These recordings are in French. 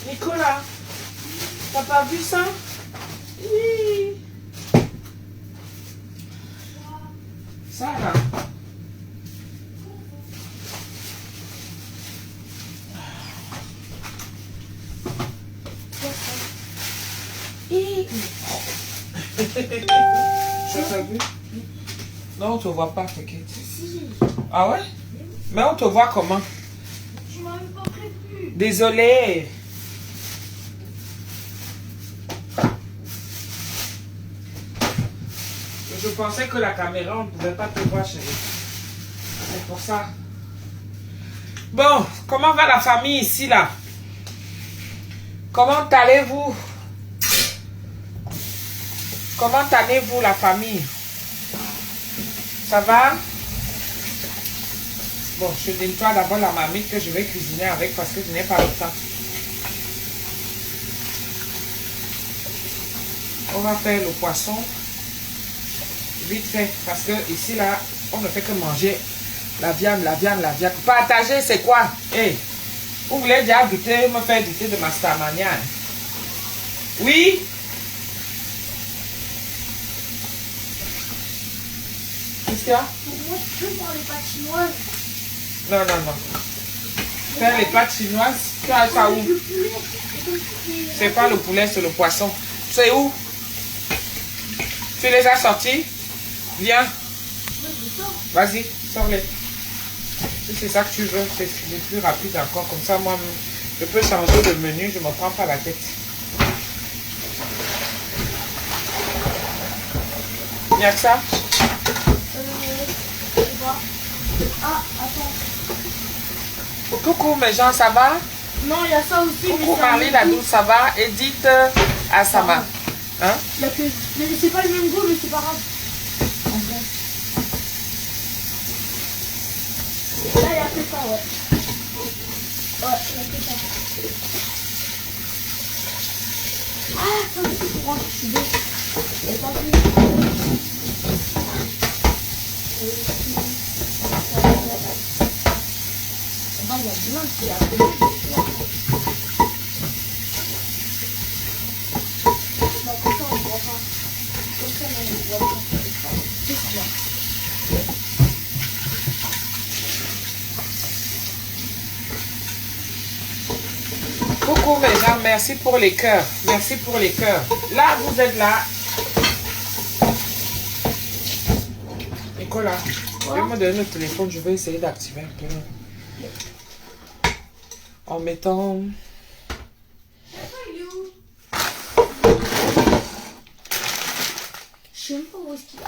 Nicolas, t'as pas vu ça? Hi. Ça là. Hi. Je t'ai vu? Non, on te voit pas, t'inquiète. Si. Ah ouais? Mais on te voit comment? Tu m'avais pas prévenu. Désolé. Je pensais que la caméra, on ne pouvait pas te voir, chérie. C'est pour ça. Bon, comment va la famille ici, là? Comment allez-vous? Comment allez-vous, la famille? Ça va? Bon, je nettoie d'abord la marmite que je vais cuisiner avec parce que je n'ai pas le temps. On va faire le poisson vite fait parce que ici là on ne fait que manger la viande, la viande, la viande. Partager c'est quoi? Hey, vous voulez déjà goûter, me faire goûter de ma starmania? Oui? Qu'est-ce qu'il y a? Moi, je peux faire les pâtes chinoises. Non, non, non. Faire les pâtes chinoises, tu as ça où? Le poulet. C'est pas le poulet, c'est le poisson. C'est où? Tu les as sortis? Viens. Vas-y, sors-les. Si c'est ça que tu veux, c'est plus rapide encore. Comme ça, moi, je peux changer de menu, je ne me prends pas la tête. Il y a que ça? Je sais pas. Ah, attends. Coucou mes gens, ça va? Non, il y a ça aussi. Coucou Marley, la douce, ça va? Edith, Asama. Hein? Il y a que... Mais c'est pas le même goût, mais c'est pas grave. En vrai. Là, il y a que ça, ouais. Ouais, il y a que ça. Ah, ça aussi, c'est pour un petit peu. Il y a pas plus. Il y a plein de choses à faire. Coucou mes gens, merci pour les cœurs. Merci pour les cœurs. Là, vous êtes là. Nicolas, je vais me donner le téléphone. Je vais essayer d'activer un peu. En mettant... Je sais même pas où est-ce qu'il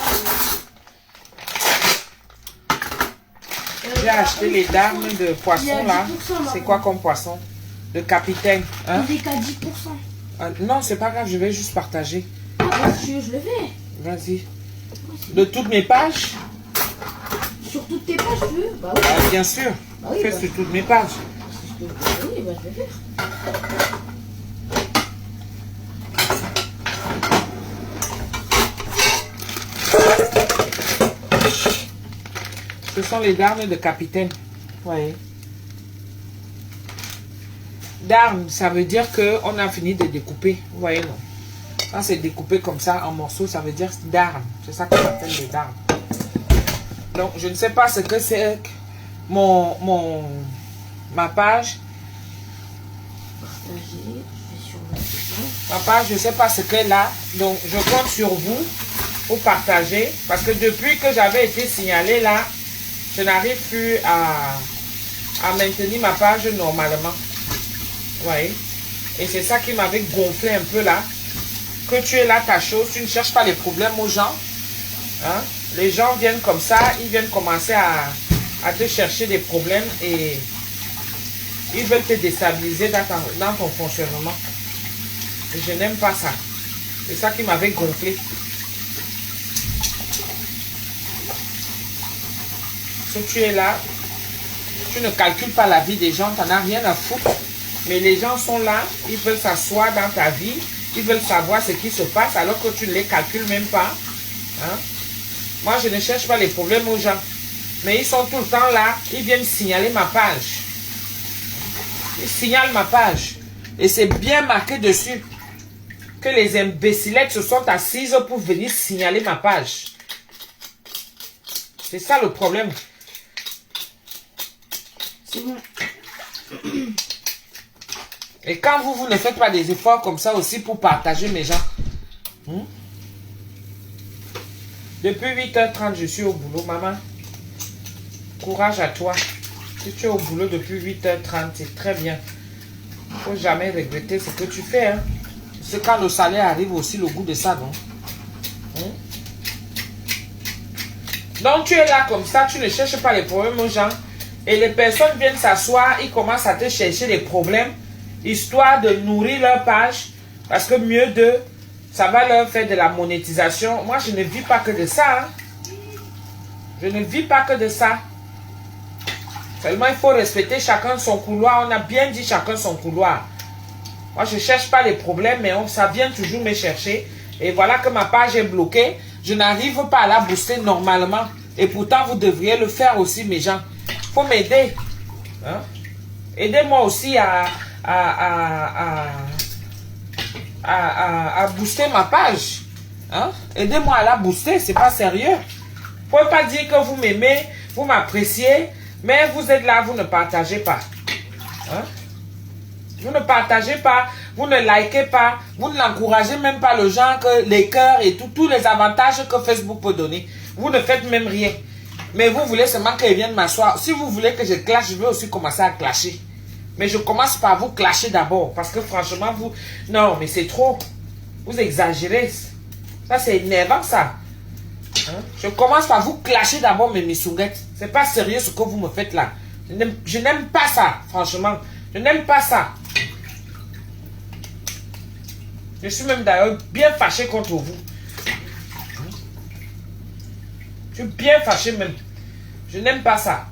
J'ai acheté les dames de poisson là. C'est quoi comme poisson? De capitaine. Hein? Il est qu'à 10%. Ah, non, c'est pas grave, je vais juste partager. Ah, bah, si tu veux, je le fais. Vas-y. De toutes mes pages? Sur toutes tes pages, tu veux? Bah oui. Ah, bien sûr. Bah oui, Fais bah. sur toutes mes pages. Oui, bah je vais faire. Ce sont les darnes de capitaine. Voyez. Darne, ça veut dire qu'on a fini de découper. Vous voyez, non? Quand c'est découpé comme ça en morceaux, ça veut dire darne. C'est ça qu'on appelle les darnes. Donc, je ne sais pas ce que c'est ma page. Partager. Je vais sur le... Ma page, je ne sais pas ce qu'elle a. Donc, je compte sur vous pour partager. Parce que depuis que j'avais été signalée là, je n'arrive plus à maintenir ma page normalement. Vous voyez? Et c'est ça qui m'avait gonflé un peu là. Que tu es là, ta chose, tu ne cherches pas les problèmes aux gens. Hein? Les gens viennent comme ça, ils viennent commencer à te chercher des problèmes et ils veulent te déstabiliser dans ton fonctionnement. Et je n'aime pas ça. C'est ça qui m'avait gonflé. Si tu es là, tu ne calcules pas la vie des gens, tu n'en as rien à foutre. Mais les gens sont là, ils veulent s'asseoir dans ta vie, ils veulent savoir ce qui se passe alors que tu ne les calcules même pas. Hein? Moi, je ne cherche pas les problèmes aux gens. Mais ils sont tout le temps là, ils viennent signaler ma page. Ils signalent ma page. Et c'est bien marqué dessus que les imbécilettes se sont assises pour venir signaler ma page. C'est ça le problème. Et quand vous ne faites pas des efforts comme ça aussi pour partager mes gens. Depuis 8h30, je suis au boulot, maman. Courage à toi. Si tu es au boulot depuis 8h30, c'est très bien. Il ne faut jamais regretter ce que tu fais. Hein. C'est quand le salaire arrive aussi le goût de ça, non? Donc tu es là comme ça, tu ne cherches pas les problèmes aux gens. Et les personnes viennent s'asseoir, ils commencent à te chercher des problèmes, histoire de nourrir leur page, parce que mieux d'eux, ça va leur faire de la monétisation. Moi, je ne vis pas que de ça. Hein. Je ne vis pas que de ça. Seulement, il faut respecter chacun son couloir. On a bien dit chacun son couloir. Moi, je ne cherche pas les problèmes, mais ça vient toujours me chercher. Et voilà que ma page est bloquée. Je n'arrive pas à la booster normalement. Et pourtant, vous devriez le faire aussi, mes gens. Il faut m'aider. Hein? Aidez-moi aussi à booster ma page. Hein? Aidez-moi à la booster, c'est pas sérieux. Vous ne pouvez pas dire que vous m'aimez, vous m'appréciez, mais vous êtes là, vous ne partagez pas. Hein? Vous ne partagez pas, vous ne likez pas, vous n'encouragez même pas le gens, que les cœurs et tous les avantages que Facebook peut donner. Vous ne faites même rien. Mais vous voulez seulement qu'ils viennent m'asseoir. Si vous voulez que je clash, je vais aussi commencer à clasher. Mais je commence par vous clasher d'abord. Parce que franchement, vous... Non, mais c'est trop. Vous exagérez. Ça, c'est énervant, ça. Hein? Je commence par vous clasher d'abord, mes misouguettes. C'est pas sérieux ce que vous me faites là. Je n'aime pas ça, franchement. Je n'aime pas ça. Je suis même d'ailleurs bien fâché contre vous. Je suis bien fâché même. Je n'aime pas ça.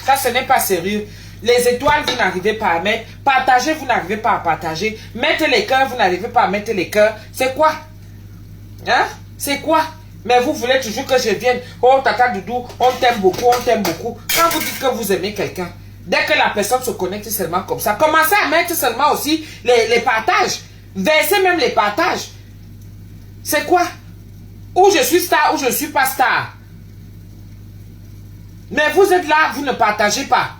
Ça, ce n'est pas sérieux. Les étoiles, vous n'arrivez pas à mettre. Partager, vous n'arrivez pas à partager. Mettre les cœurs, vous n'arrivez pas à mettre les cœurs. C'est quoi? Hein? C'est quoi? Mais vous voulez toujours que je vienne. Oh, Tata Doudou, on t'aime beaucoup, on t'aime beaucoup. Quand vous dites que vous aimez quelqu'un, dès que la personne se connecte seulement comme ça, commencez à mettre seulement aussi les partages. Versez même les partages. C'est quoi? Ou je suis star, ou je ne suis pas star. Mais vous êtes là, vous ne partagez pas.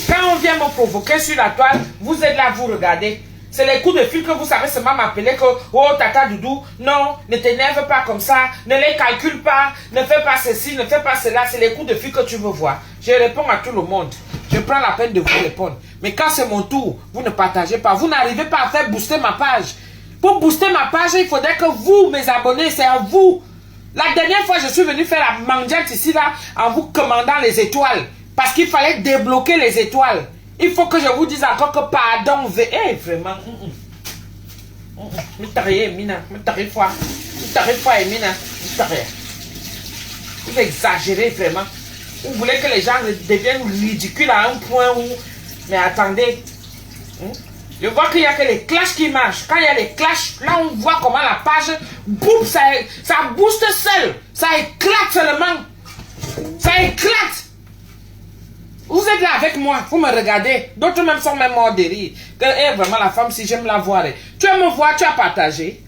Quand on vient me provoquer sur la toile, vous êtes là, vous regardez. C'est les coups de fil que vous savez seulement m'appeler que « Oh, Tata Doudou, non, ne t'énerve pas comme ça, ne les calcule pas, ne fais pas ceci, ne fais pas cela. » C'est les coups de fil que tu veux voir. Je réponds à tout le monde. Je prends la peine de vous répondre. Mais quand c'est mon tour, vous ne partagez pas. Vous n'arrivez pas à faire booster ma page. Pour booster ma page, il faudrait que vous, mes abonnés, c'est à vous. La dernière fois, je suis venu faire la mendiante ici, là, en vous commandant les étoiles. Parce qu'il fallait débloquer les étoiles. Il faut que je vous dise encore que pardon. Eh, vraiment. Vous exagérez vraiment. Vous voulez que les gens deviennent ridicules à un point où... Mais attendez. Je vois qu'il n'y a que les clashs qui marchent. Quand il y a les clashs, là on voit comment la page, boum, ça booste seul. Ça éclate seulement. Ça éclate. Vous êtes là avec moi, vous me regardez. D'autres même sont même morts de rire. Que vraiment la femme, si j'aime la voir. Tu aimes me voir, tu as partagé.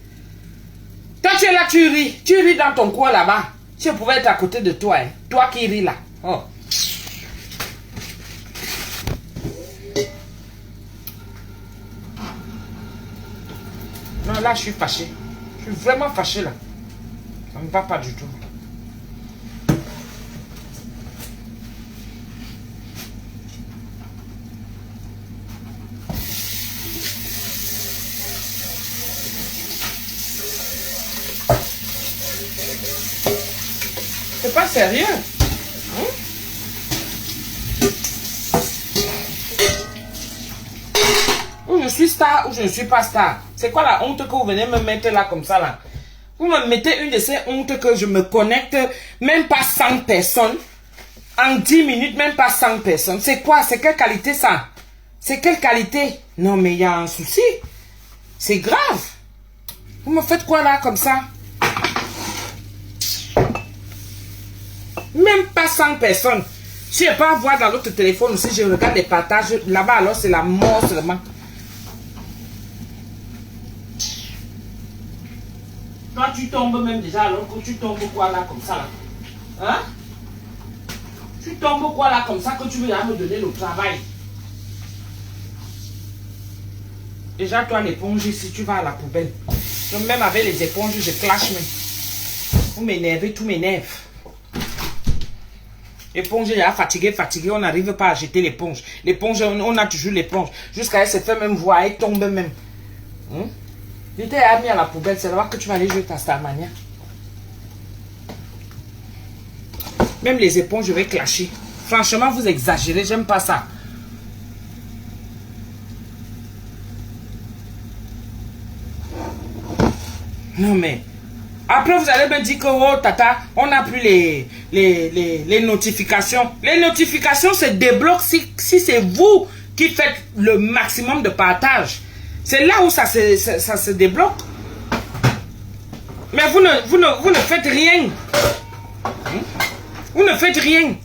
Quand tu es là, tu ris dans ton coin là-bas. Si je pouvais être à côté de toi, hein. Toi qui ris là. Oh. Non, là, je suis fâché. Je suis vraiment fâché, là. Ça ne va pas du tout. C'est pas sérieux. suis star ou je ne suis pas star? C'est quoi la honte que vous venez me mettre là comme ça là? Vous me mettez une de ces hontes que je me connecte, même pas 100 personnes. En 10 minutes, même pas 100 personnes. C'est quoi? C'est quelle qualité ça? C'est quelle qualité? Non mais il y a un souci. C'est grave. Vous me faites quoi là comme ça? Même pas 100 personnes. Si je peux voir dans l'autre téléphone aussi, je regarde les partages. Là-bas alors c'est la mort seulement. Toi tu tombes même déjà alors que tu tombes quoi là comme ça là? Hein? Tu tombes quoi là comme ça que tu veux là me donner le travail? Déjà toi l'éponge ici, tu vas à la poubelle. Même avec les éponges, je clash même. Vous m'énervez, tout m'énerve. L'éponge, il est fatigué, on n'arrive pas à jeter l'éponge. L'éponge, on a toujours l'éponge. Jusqu'à elle se fait même voir, elle tombe même. Je t'ai mis à la poubelle, c'est là que tu vas aller jouer ta Starmania. Même les éponges, je vais clasher. Franchement, vous exagérez, j'aime pas ça. Non mais... Après, vous allez me dire que, oh, tata, on n'a plus les notifications. Les notifications se débloquent si c'est vous qui faites le maximum de partage. C'est là où ça se débloque. Mais vous ne faites rien. Vous ne faites rien.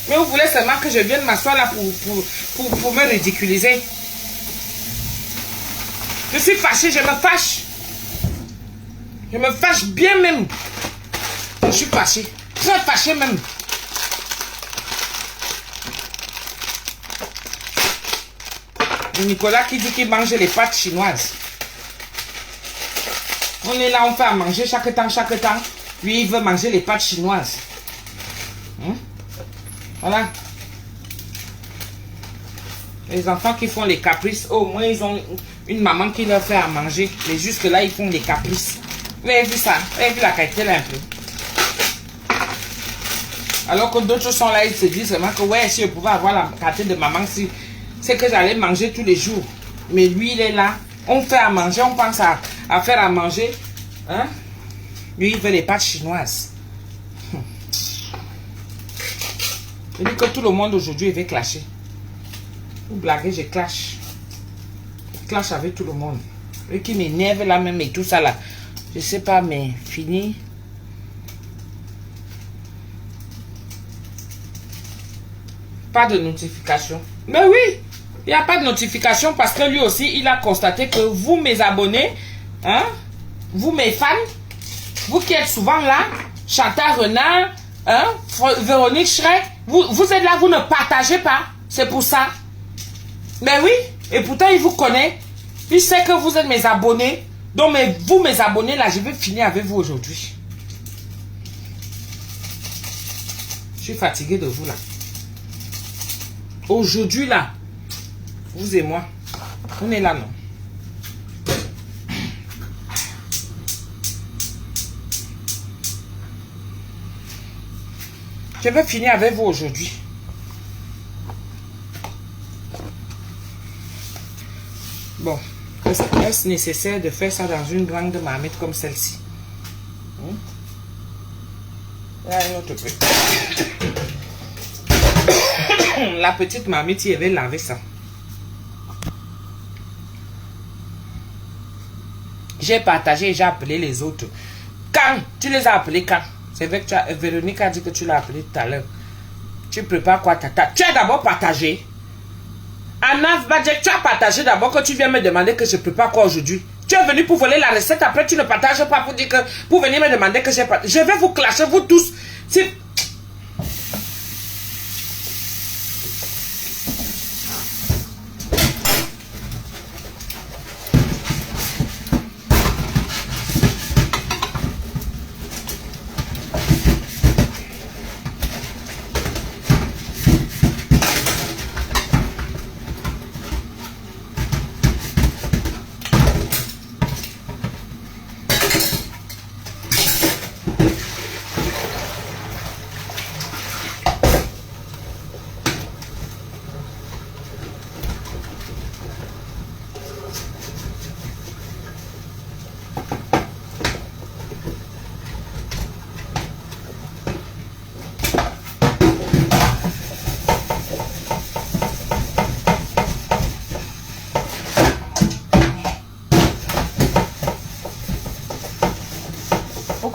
Mais vous voulez seulement que je vienne m'asseoir là pour me ridiculiser. Je suis fâché, je me fâche. Je me fâche bien même. Je suis fâché. Très fâché même. Nicolas qui dit qu'il mange les pâtes chinoises. On est là, on fait à manger chaque temps. Lui, il veut manger les pâtes chinoises. Voilà. Les enfants qui font les caprices, au moins ils ont une maman qui leur fait à manger. Mais jusque là, ils font les caprices. Vous avez vu ça? Vous avez vu la qualité là un peu? Alors que d'autres sont là, ils se disent vraiment que ouais, si je pouvais avoir la qualité de maman, si, c'est que j'allais manger tous les jours. Mais lui, il est là. On fait à manger, on pense à faire à manger. Hein? Lui, il veut les pâtes chinoises. Je dis que tout le monde aujourd'hui veut clasher. Vous blaguez, je clash. Je clash avec tout le monde. Lui qui m'énerve là même et tout ça là. Je sais pas, mais fini. Pas de notification. Mais oui, il n'y a pas de notification parce que lui aussi, il a constaté que vous, mes abonnés, hein, vous, mes fans, vous qui êtes souvent là, Chantal Renard, hein, Véronique Shrek, vous êtes là, vous ne partagez pas. C'est pour ça. Mais oui, et pourtant, il vous connaît. Il sait que vous êtes mes abonnés. Donc, vous, mes abonnés, là, je vais finir avec vous aujourd'hui. Je suis fatigué de vous, là. Aujourd'hui, là, vous et moi, on est là, non? Je vais finir avec vous aujourd'hui. Bon. Est-ce nécessaire de faire ça dans une grande marmite comme celle-ci? La petite marmite, il avait lavé ça. J'ai partagé et j'ai appelé les autres. Quand? Tu les as appelés quand? C'est vrai que Véronique a dit que tu l'as appelé tout à l'heure. Tu prépares quoi, tata? Tu as d'abord partagé. Anaf Badjek, tu as partagé d'abord que tu viens me demander que je prépare quoi aujourd'hui. Tu es venu pour voler la recette, après tu ne partages pas pour dire que pour venir me demander que j'ai pas. Je vais vous clasher, vous tous. Si...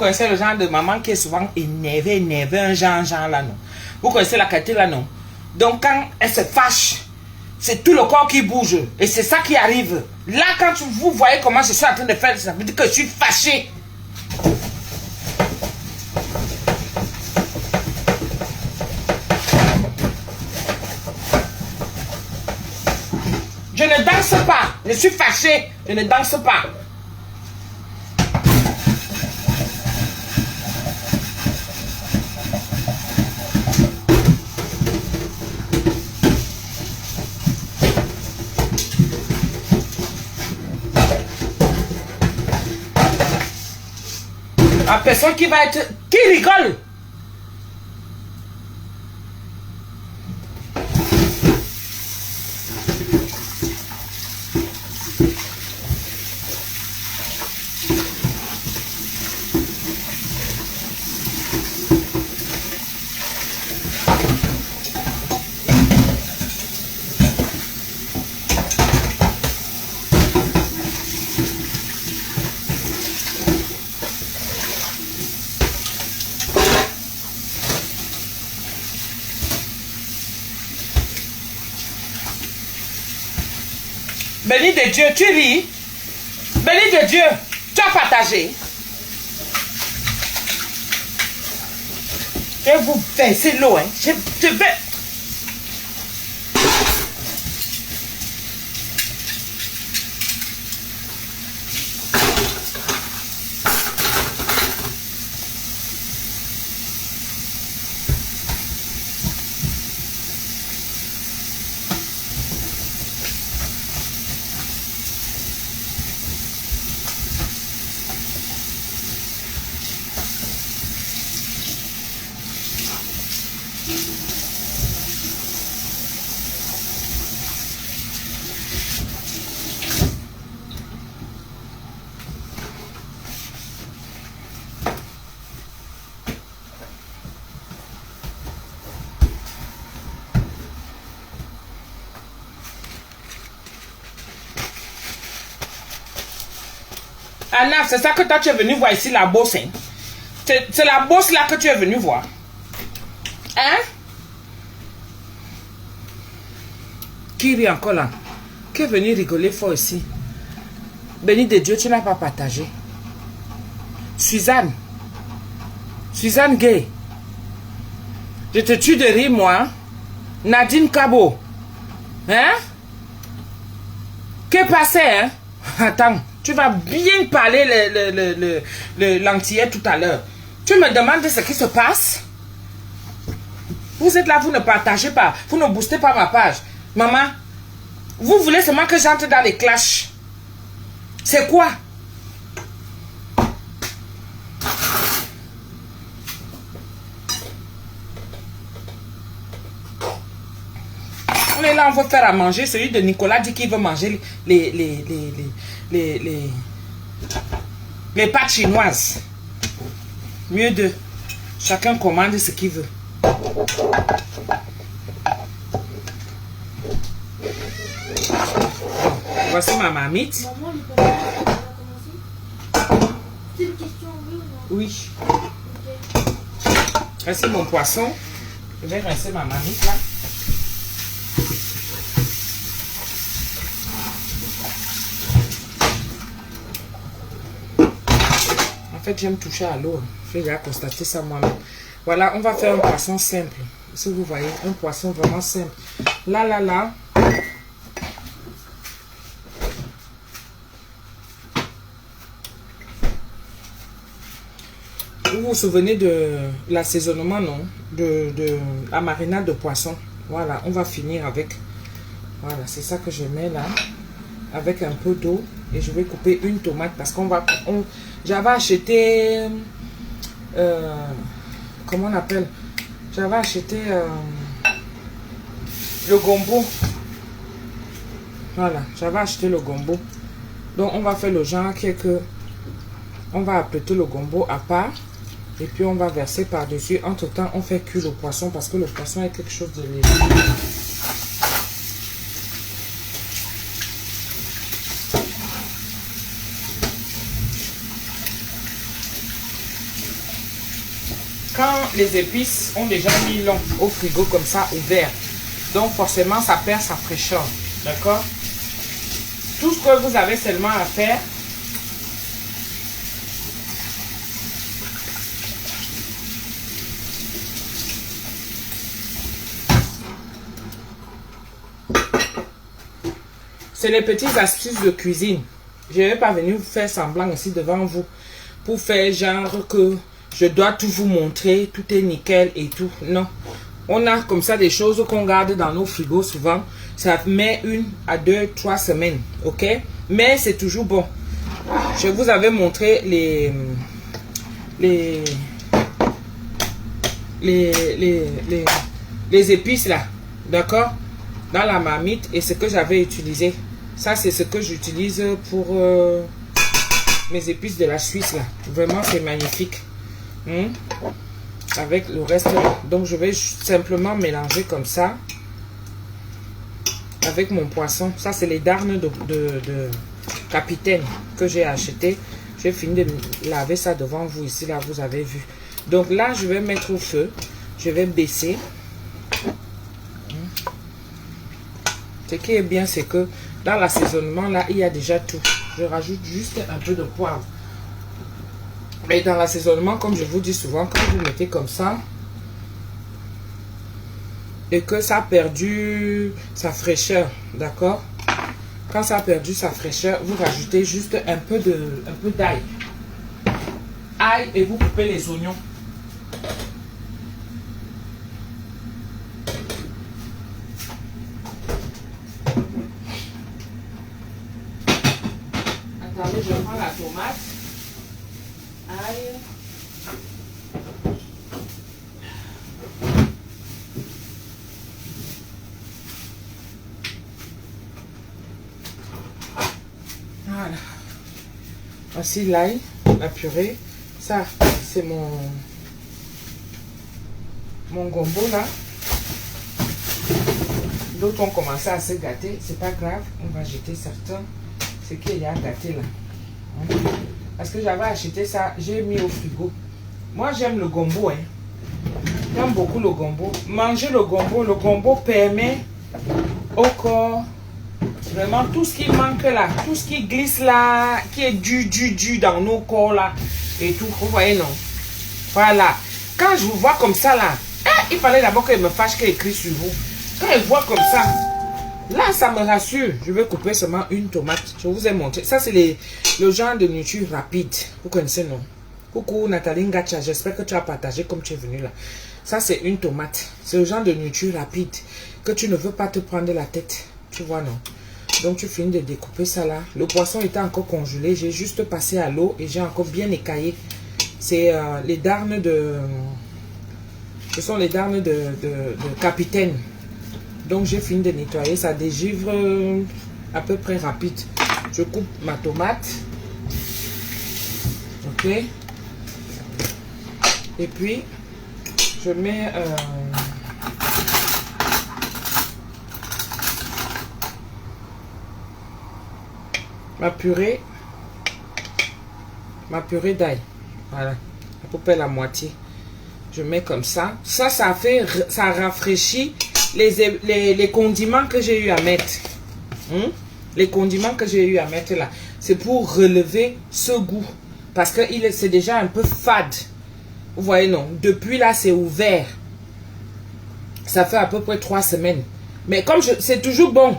connaissez le genre de maman qui est souvent énervée, un genre là, non. Vous connaissez la qualité là, non. Donc quand elle se fâche, c'est tout le corps qui bouge. Et c'est ça qui arrive. Là, quand vous voyez comment je suis en train de faire, ça veut dire que je suis fâchée. Je ne danse pas. Je suis fâchée. Je ne danse pas. La personne qui va être... Qui rigole? Béni de Dieu, tu ris. Béni de Dieu, tu as partagé. Je vais vous verser l'eau, hein. Je vais... Anna, c'est ça que toi tu es venu voir ici, la bosse. Hein? C'est la bosse là que tu es venu voir. Hein? Qui rit encore là? Qui est venu rigoler fort ici? Béni de Dieu, tu n'as pas partagé. Suzanne. Suzanne Gay. Je te tue de rire, moi. Nadine Cabo. Hein? Qu'est-ce passé, hein? Attends. Tu vas bien parler l'antillais tout à l'heure. Tu me demandes ce qui se passe? Vous êtes là, vous ne partagez pas. Vous ne boostez pas ma page. Maman, vous voulez seulement que j'entre dans les clashs. C'est quoi? On est là, on veut faire à manger. Celui de Nicolas dit qu'il veut manger les pâtes chinoises. Mieux de chacun commande ce qu'il veut. Voici ma marmite. Maman, le papa, on va commencer. C'est une question, oui ou non? Oui. Ok. Voici mon poisson. Je vais rincer ma marmite là. En fait, j'aime toucher à l'eau. J'ai déjà constaté ça moi-même. Voilà, on va faire un poisson simple. Si vous voyez, un poisson vraiment simple. Là. Vous vous souvenez de l'assaisonnement, non? De la marinade de poisson. Voilà, on va finir avec. Voilà, c'est ça que je mets là. Avec un peu d'eau. Et je vais couper une tomate parce qu'on va... J'avais acheté... comment on appelle? J'avais acheté le gombo. Voilà, j'avais acheté le gombo. Donc on va faire le genre qui est que... On va apprêter le gombo à part. Et puis on va verser par-dessus. Entre temps, on fait cuire le poisson parce que le poisson est quelque chose de léger. les épices ont déjà mis long au frigo comme ça, ouvert. Donc forcément, ça perd sa fraîcheur. D'accord? Tout ce que vous avez seulement à faire, c'est les petites astuces de cuisine. Je ne vais pas venir vous faire semblant aussi devant vous pour faire genre que je dois tout vous montrer, tout est nickel et tout. Non. On a comme ça des choses qu'on garde dans nos frigos souvent. Ça met 1 à 2, 3 semaines. Ok? Mais c'est toujours bon. Je vous avais montré les épices là. D'accord? Dans la marmite et ce que j'avais utilisé. Ça, c'est ce que j'utilise pour mes épices de la Suisse là. Vraiment, c'est magnifique. Avec le reste là. Donc, je vais simplement mélanger comme ça. Avec mon poisson. Ça, c'est les darnes de capitaine que j'ai acheté. J'ai fini de laver ça devant vous ici. Là, vous avez vu. Donc là, je vais mettre au feu. Je vais baisser. Ce qui est bien, c'est que dans l'assaisonnement, là, il y a déjà tout. Je rajoute juste un peu de poivre. Mais dans l'assaisonnement, comme je vous dis souvent, quand vous mettez comme ça, et que ça a perdu sa fraîcheur, d'accord? Quand ça a perdu sa fraîcheur, vous rajoutez juste un peu d'ail. Ail et vous coupez les oignons. Attendez, je prends la tomate. Ail. Voilà. Voici l'ail, la purée. Ça, c'est mon gombo là. D'autres ont commencé à se gâter. C'est pas grave. On va jeter certains. Ce qu'il y a gâté là. Parce que j'avais acheté ça. J'ai mis au frigo. Moi, j'aime le gombo. J'aime beaucoup le gombo. Manger le gombo permet au corps vraiment tout ce qui manque là, tout ce qui glisse là, qui est du dans nos corps là et tout. Vous voyez, non? Voilà. Quand je vous vois comme ça là, il fallait d'abord qu'elle me fâche qu'elle écrit sur vous. Quand elle voit comme ça, là, ça me rassure. Je vais couper seulement une tomate. Je vous ai montré. Ça, c'est le genre de nourriture rapide. Vous connaissez, non? Coucou Nathalie Ngacha, j'espère que tu as partagé comme tu es venu là. Ça, c'est une tomate. C'est le genre de nourriture rapide que tu ne veux pas te prendre la tête. Tu vois, non? Donc, tu finis de découper ça là. Le poisson était encore congelé. J'ai juste passé à l'eau et j'ai encore bien écaillé. C'est les darnes de... Ce sont les darnes de capitaine. Donc, j'ai fini de nettoyer. Ça dégivre à peu près rapide. Je coupe ma tomate. Ok. Et puis, je mets... ma purée d'ail. Voilà. À peu près la moitié. Je mets comme ça. Ça rafraîchit les condiments que j'ai eu à mettre. Les condiments que j'ai eu à mettre là. C'est pour relever ce goût. Parce que c'est déjà un peu fade. Vous voyez, non? Depuis là, c'est ouvert. Ça fait à peu près 3 semaines. Mais comme c'est toujours bon.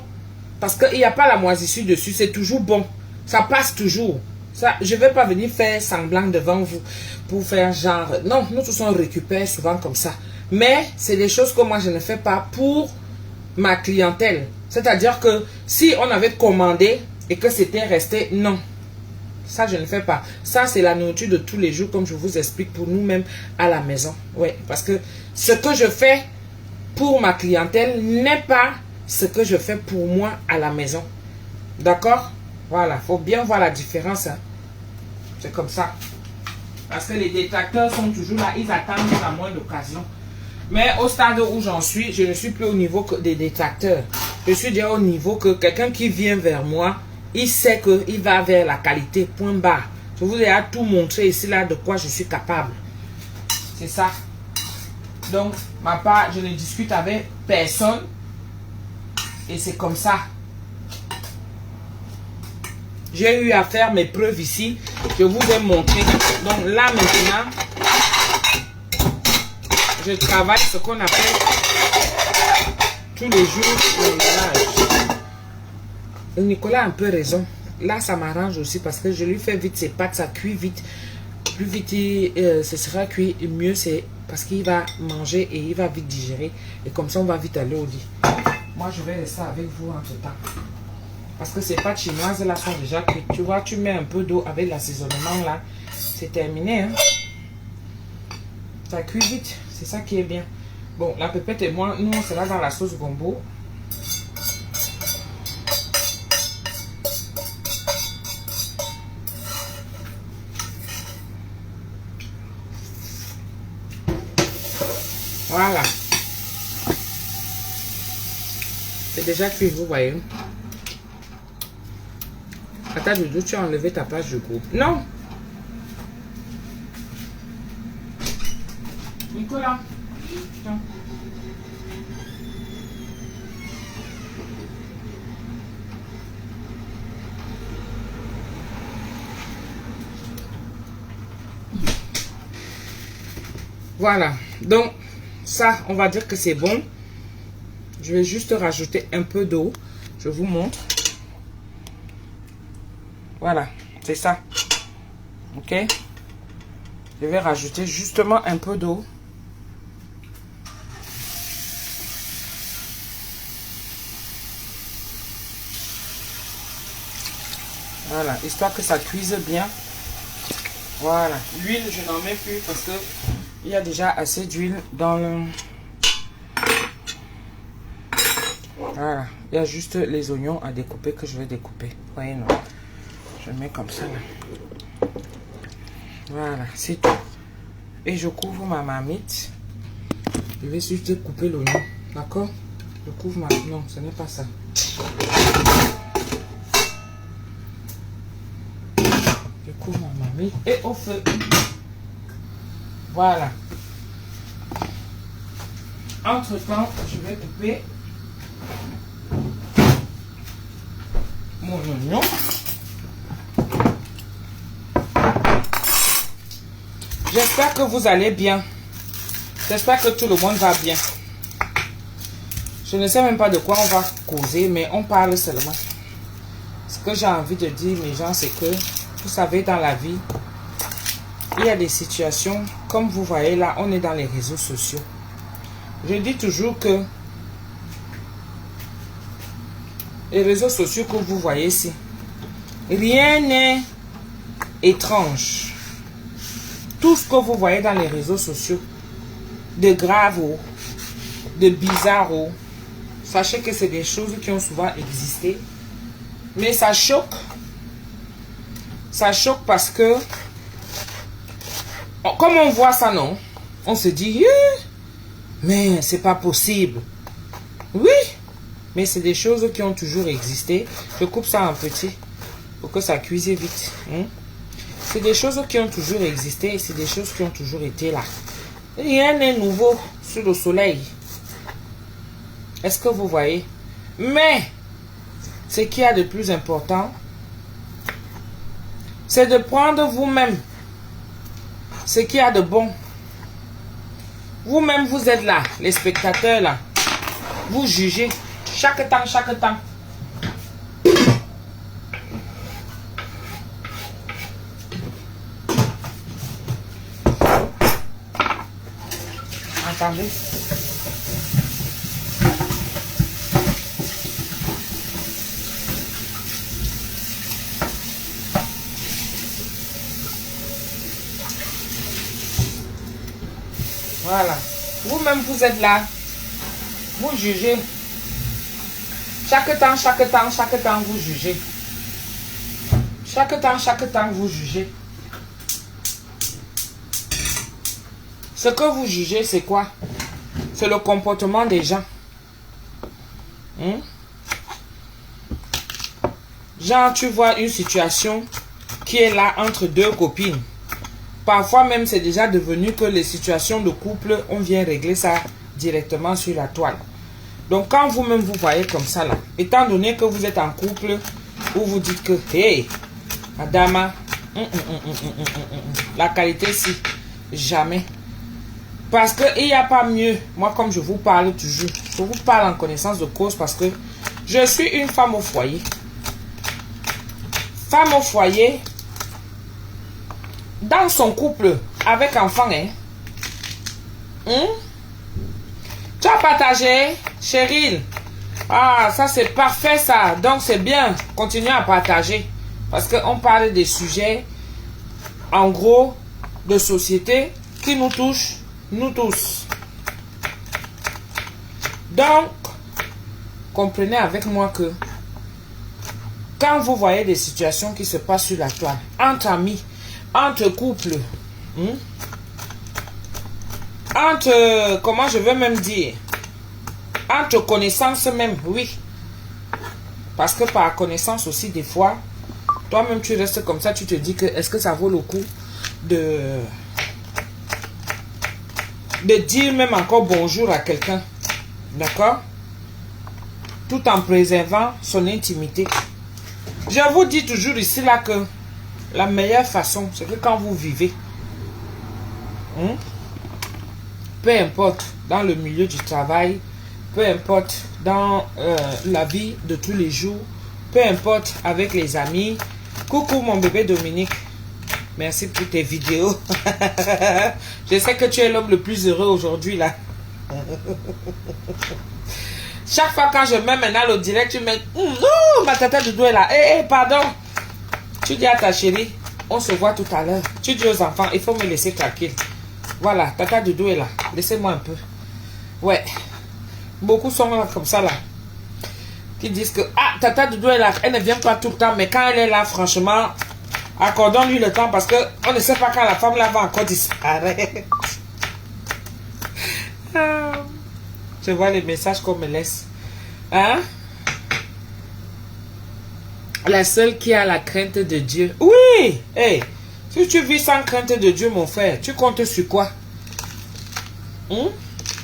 Parce qu'il n'y a pas la moisissure dessus. C'est toujours bon. Ça passe toujours. Ça, je ne vais pas venir faire semblant devant vous. Pour faire genre... Non, nous tous on récupère souvent comme ça. Mais c'est des choses que moi je ne fais pas pour ma clientèle. C'est-à-dire que si on avait commandé et que c'était resté... Non. Ça, je ne fais pas. Ça, c'est la nourriture de tous les jours, comme je vous explique, pour nous-mêmes à la maison. Oui, parce que ce que je fais pour ma clientèle n'est pas ce que je fais pour moi à la maison. D'accord? Voilà, il faut bien voir la différence. Hein. C'est comme ça. Parce que les détracteurs sont toujours là, ils attendent la moindre occasion. Mais au stade où j'en suis, je ne suis plus au niveau des détracteurs. Je suis déjà au niveau que quelqu'un qui vient vers moi, il sait qu'il va vers la qualité, point barre. Je vous ai tout montré ici, là, de quoi je suis capable. C'est ça. Donc, ma part, je ne discute avec personne. Et c'est comme ça. J'ai eu à faire mes preuves ici. Je vous ai montré. Donc là maintenant, je travaille ce qu'on appelle tous les jours le ménage. Nicolas a un peu raison. Là, ça m'arrange aussi parce que je lui fais vite ses pâtes, ça cuit vite. Plus vite ce sera cuit, mieux c'est parce qu'il va manger et il va vite digérer. Et comme ça, on va vite aller au lit. Moi, je vais rester avec vous entre temps. Parce que ces pâtes chinoises là sont déjà cuites. Tu vois, tu mets un peu d'eau avec l'assaisonnement là. C'est terminé. Hein? Ça cuit vite. C'est ça qui est bien. Bon, la pépette et moi, nous, on sera dans la sauce gombo. Voilà. C'est déjà cuit, vous voyez. Attends, Doudou, tu as enlevé ta page de groupe. Non. Nicolas. Tiens. Voilà. Donc, ça, on va dire que c'est bon. Je vais juste rajouter un peu d'eau. Je vous montre. Voilà, c'est ça. Ok. Je vais rajouter justement un peu d'eau. Voilà, histoire que ça cuise bien. Voilà. L'huile, je n'en mets plus parce que il y a déjà assez d'huile dans le... Voilà. Il y a juste les oignons à découper que je vais découper. Vous voyez, non? Je mets comme ça, là. Voilà, c'est tout. Et je couvre ma marmite. Je vais juste couper l'oignon. D'accord? Je couvre ma... Non, ce n'est pas ça. Je couvre ma marmite et au feu. Voilà. Entre-temps, je vais couper mon oignon. J'espère que vous allez bien. J'espère que tout le monde va bien. Je ne sais même pas de quoi on va causer, mais on parle seulement. Ce que j'ai envie de dire, mes gens, c'est que, vous savez, dans la vie, il y a des situations, comme vous voyez là, on est dans les réseaux sociaux. Je dis toujours que les réseaux sociaux que vous voyez ici, rien n'est étrange. Tout ce que vous voyez dans les réseaux sociaux, de grave ou de bizarre, sachez que c'est des choses qui ont souvent existé. Mais ça choque. Ça choque parce que, comme on voit ça, non, on se dit, mais c'est pas possible. Oui, mais c'est des choses qui ont toujours existé. Je coupe ça en petit pour que ça cuise vite. C'est des choses qui ont toujours existé et c'est des choses qui ont toujours été là. Rien n'est nouveau sur le soleil. Est-ce que vous voyez? Mais, ce qu'il y a de plus important, c'est de prendre vous-même ce qu'il y a de bon. Vous-même, vous êtes là, les spectateurs là. Vous jugez chaque temps, chaque temps. Entendez? Voilà. Vous-même, vous êtes là. Vous jugez. Chaque temps, chaque temps, chaque temps, vous jugez. Chaque temps, vous jugez. Ce que vous jugez, c'est quoi? C'est le comportement des gens. Genre, tu vois une situation qui est là entre deux copines. Parfois même, c'est déjà devenu que les situations de couple, on vient régler ça directement sur la toile. Donc, quand vous-même vous voyez comme ça, là, étant donné que vous êtes en couple, où vous dites que, hey, madame, la qualité, si, jamais. Parce qu'il n'y a pas mieux. Moi, comme je vous parle toujours, je vous parle en connaissance de cause parce que je suis une femme au foyer. Femme au foyer, dans son couple, avec enfant, hein. Tu as partagé, Cheryl. Ah, ça c'est parfait ça. Donc c'est bien. Continuez à partager. Parce qu'on parle des sujets, en gros, de société qui nous touchent, nous tous. Donc, comprenez avec moi que quand vous voyez des situations qui se passent sur la toile, entre amis, entre couples, entre, comment je veux même dire, entre connaissances même, oui. Parce que par connaissance aussi, des fois, toi-même tu restes comme ça, tu te dis que est-ce que ça vaut le coup de dire même encore bonjour à quelqu'un. D'accord? Tout en préservant son intimité. Je vous dis toujours ici là que la meilleure façon, c'est que quand vous vivez, peu importe dans le milieu du travail, peu importe dans la vie de tous les jours, peu importe avec les amis. Coucou mon bébé Dominique, merci pour tes vidéos. Je sais que tu es l'homme le plus heureux aujourd'hui là. Chaque fois quand je mets maintenant le direct, tu mets non, ma tata Doudou est là. Pardon. Tu dis à ta chérie, on se voit tout à l'heure. Tu dis aux enfants, il faut me laisser tranquille. Voilà, tata Doudou est là. Laissez-moi un peu. Ouais. Beaucoup sont là comme ça là. Qui disent que tata Doudou est là. Elle ne vient pas tout le temps, mais quand elle est là, franchement, accordons-lui le temps parce que on ne sait pas quand la femme là va encore disparaître. Je vois les messages qu'on me laisse. Hein? La seule qui a la crainte de Dieu. Oui! Hey, si tu vis sans crainte de Dieu, mon frère, tu comptes sur quoi?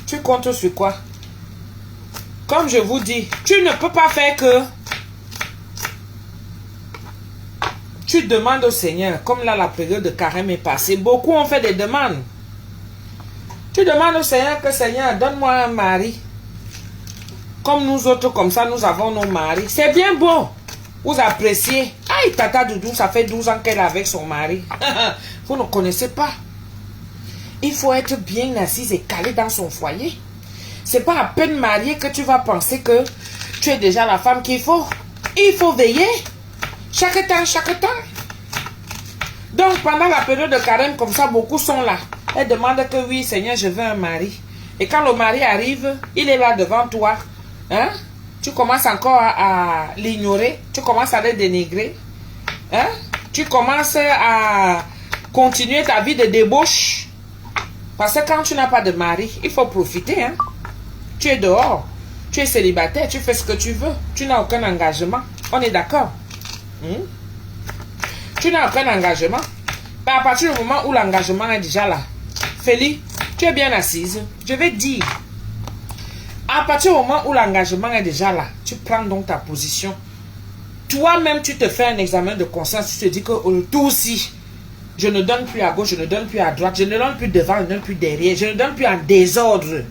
Tu comptes sur quoi? Comme je vous dis, tu ne peux pas faire que tu demandes au Seigneur. Comme là, la période de carême est passée. Beaucoup ont fait des demandes. Tu demandes au Seigneur que Seigneur, donne-moi un mari. Comme nous autres, comme ça, nous avons nos maris. C'est bien beau. Vous appréciez. Aïe, tata Doudou, ça fait 12 ans qu'elle est avec son mari. Vous ne connaissez pas. Il faut être bien assise et calée dans son foyer. C'est pas à peine marié que tu vas penser que tu es déjà la femme qu'il faut. Il faut veiller. Chaque temps, chaque temps. Donc, pendant la période de carême, comme ça, beaucoup sont là. Elles demandent que oui, Seigneur, je veux un mari. Et quand le mari arrive, il est là devant toi. Hein? Tu commences encore à l'ignorer. Tu commences à le dénigrer. Hein? Tu commences à continuer ta vie de débauche. Parce que quand tu n'as pas de mari, il faut profiter. Hein? Tu es dehors. Tu es célibataire. Tu fais ce que tu veux. Tu n'as aucun engagement. On est d'accord? Tu n'as aucun engagement. Mais à partir du moment où l'engagement est déjà là, Félie, tu es bien assise. Je vais dire. À partir du moment où l'engagement est déjà là, tu prends donc ta position. Toi-même, tu te fais un examen de conscience. Tu te dis que tout aussi, je ne donne plus à gauche, je ne donne plus à droite, je ne donne plus devant, je ne donne plus derrière, je ne donne plus en désordre.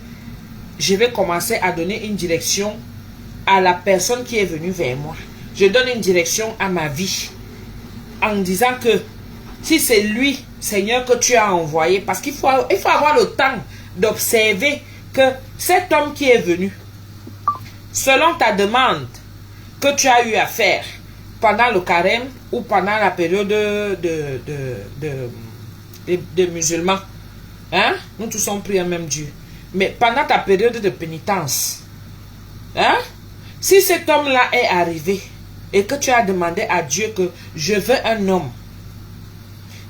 Je vais commencer à donner une direction à la personne qui est venue vers moi. Je donne une direction à ma vie. En disant que si c'est lui, Seigneur, que tu as envoyé, parce qu'il faut avoir le temps d'observer que cet homme qui est venu, selon ta demande que tu as eu à faire pendant le carême ou pendant la période de musulmans, hein? Nous tous sommes pris un même Dieu. Mais pendant ta période de pénitence, hein? Si cet homme-là est arrivé et que tu as demandé à Dieu que je veux un homme,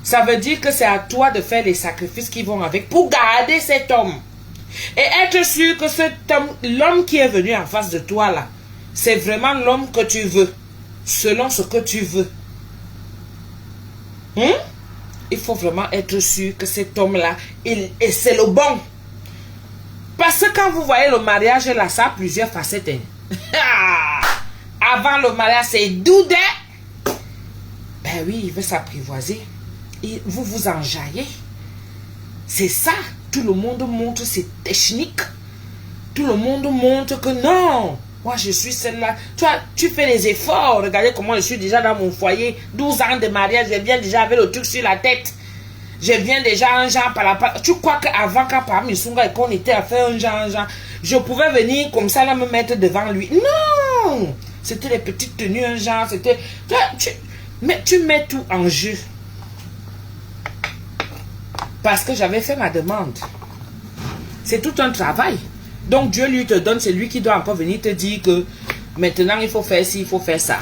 ça veut dire que c'est à toi de faire les sacrifices qui vont avec pour garder cet homme. Et être sûr que cet homme, l'homme qui est venu en face de toi là, c'est vraiment l'homme que tu veux, selon ce que tu veux. il faut vraiment être sûr que cet homme-là, c'est le bon. Parce que quand vous voyez le mariage, là, ça a plusieurs facettes. Avant le mariage, c'est doudé. Ben oui, il veut s'apprivoiser. Vous vous enjaillez. C'est ça. Tout le monde montre ses techniques. Tout le monde montre que non. Moi, je suis celle-là. Tu fais les efforts. Regardez comment je suis déjà dans mon foyer. 12 ans de mariage. Je viens déjà avec le truc sur la tête. Je viens déjà un genre par la part. Tu crois qu'avant, quand par Missunga et qu'on était à faire un genre, je pouvais venir comme ça, là, me mettre devant lui. Non! C'était les petites tenues, un genre. C'était. Tu mets tout en jeu. Parce que j'avais fait ma demande. C'est tout un travail. Donc Dieu lui te donne, c'est lui qui doit encore venir te dire que maintenant il faut faire ci, il faut faire ça.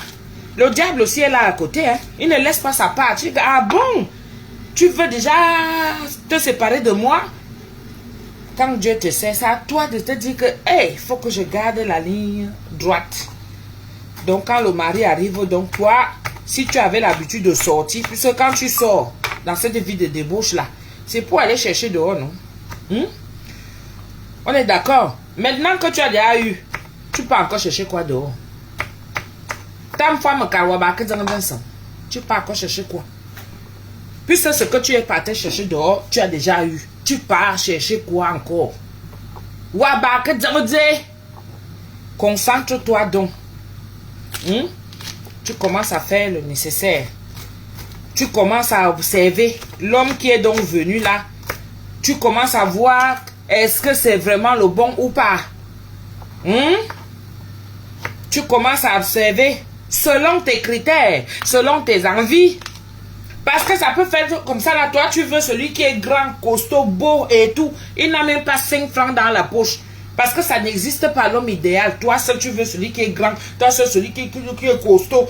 Le diable aussi est là à côté. Hein. Il ne laisse pas sa part. Tu dis, ah bon, tu veux déjà te séparer de moi? Quand Dieu te sait ça, toi de te dire que, hey, il faut que je garde la ligne droite. Donc quand le mari arrive, donc toi, si tu avais l'habitude de sortir, puisque quand tu sors dans cette vie de débauche là, c'est pour aller chercher dehors, non? On est d'accord. Maintenant que tu as déjà eu, tu peux encore chercher quoi dehors? Tu peux encore chercher quoi? Puisque ce que tu es parti chercher dehors, tu as déjà eu. Tu pars chercher quoi encore? Concentre-toi donc. Tu commences à faire le nécessaire. Tu commences à observer l'homme qui est donc venu là. Tu commences à voir est-ce que c'est vraiment le bon ou pas. Tu commences à observer selon tes critères, selon tes envies. Parce que ça peut faire comme ça là. Toi, tu veux celui qui est grand, costaud, beau et tout. Il n'a même pas 5 francs dans la poche. Parce que ça n'existe pas l'homme idéal. Toi seul, tu veux celui qui est grand. Toi seul, celui qui est costaud.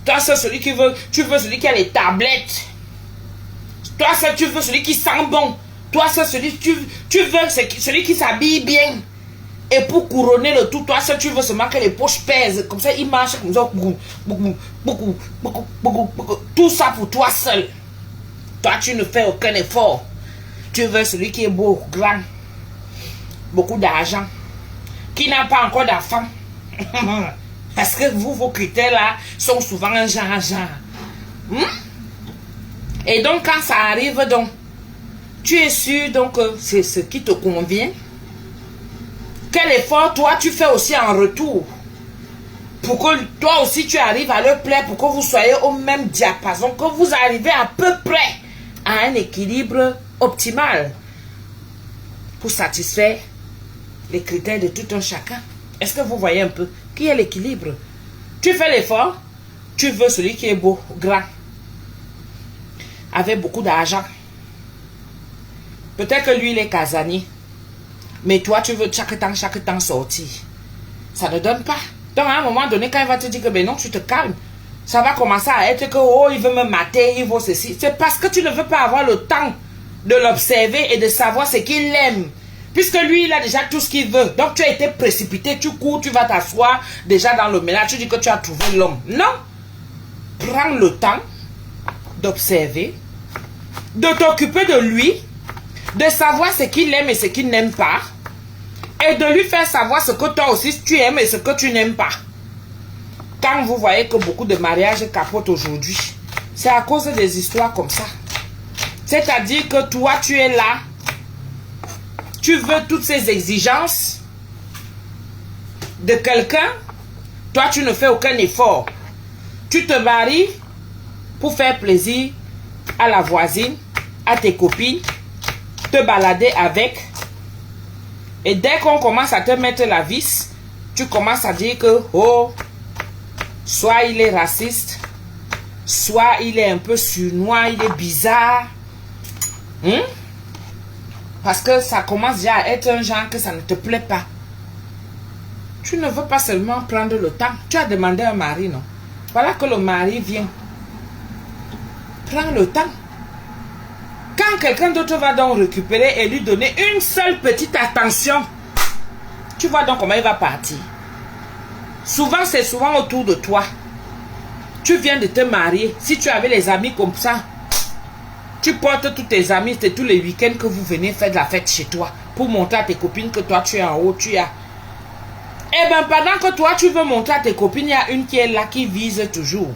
Toi seul, celui qui veut. Tu veux celui qui a les tablettes. Toi seul, tu veux celui qui sent bon. Toi seul, tu veux celui qui s'habille bien. Et pour couronner le tout, toi seul, tu veux seulement que les poches pèsent. Comme ça, il marche comme ça. Tout ça pour toi seul. Toi, tu ne fais aucun effort. Tu veux celui qui est beau, grand. Beaucoup d'argent, qui n'a pas encore d'enfant. Parce que vos critères là sont souvent un genre. Et donc quand ça arrive, donc tu es sûr donc c'est ce qui te convient. Quel effort toi tu fais aussi en retour pour que toi aussi tu arrives à leur plaire, pour que vous soyez au même diapason, que vous arrivez à peu près à un équilibre optimal pour satisfaire les critères de tout un chacun. Est-ce que vous voyez un peu qui est l'équilibre? Tu fais l'effort, tu veux celui qui est beau, grand, avec beaucoup d'argent. Peut-être que lui il est casanier, mais toi tu veux chaque temps sortir. Ça ne donne pas. Donc à un moment donné, quand il va te dire que ben non, tu te calmes, ça va commencer à être que oh il veut me mater, il veut ceci. C'est parce que tu ne veux pas avoir le temps de l'observer et de savoir ce qu'il aime. Puisque lui, il a déjà tout ce qu'il veut. Donc, tu as été précipité, tu cours, tu vas t'asseoir déjà dans le ménage, tu dis que tu as trouvé l'homme. Non. Prends le temps d'observer, de t'occuper de lui, de savoir ce qu'il aime et ce qu'il n'aime pas, et de lui faire savoir ce que toi aussi tu aimes et ce que tu n'aimes pas. Quand vous voyez que beaucoup de mariages capotent aujourd'hui, c'est à cause des histoires comme ça. C'est-à-dire que toi, tu es là, tu veux toutes ces exigences de quelqu'un, toi tu ne fais aucun effort. Tu te maries pour faire plaisir à la voisine, à tes copines, te balader avec. Et dès qu'on commence à te mettre la vis, tu commences à dire que, oh, soit il est raciste, soit il est un peu surnois, il est bizarre. Parce que ça commence déjà à être un genre que ça ne te plaît pas. Tu ne veux pas seulement prendre le temps. Tu as demandé un mari, non? Voilà que le mari vient. Prends le temps. Quand quelqu'un d'autre va donc récupérer et lui donner une seule petite attention, tu vois donc comment il va partir. Souvent, c'est souvent autour de toi. Tu viens de te marier. Si tu avais les amis comme ça, Tu portes tous tes amis, c'est tous les week-ends que vous venez faire de la fête chez toi. Pour montrer à tes copines que toi tu es en haut, tu as. Eh bien, pendant que toi tu veux montrer à tes copines, il y a une qui est là, qui vise toujours.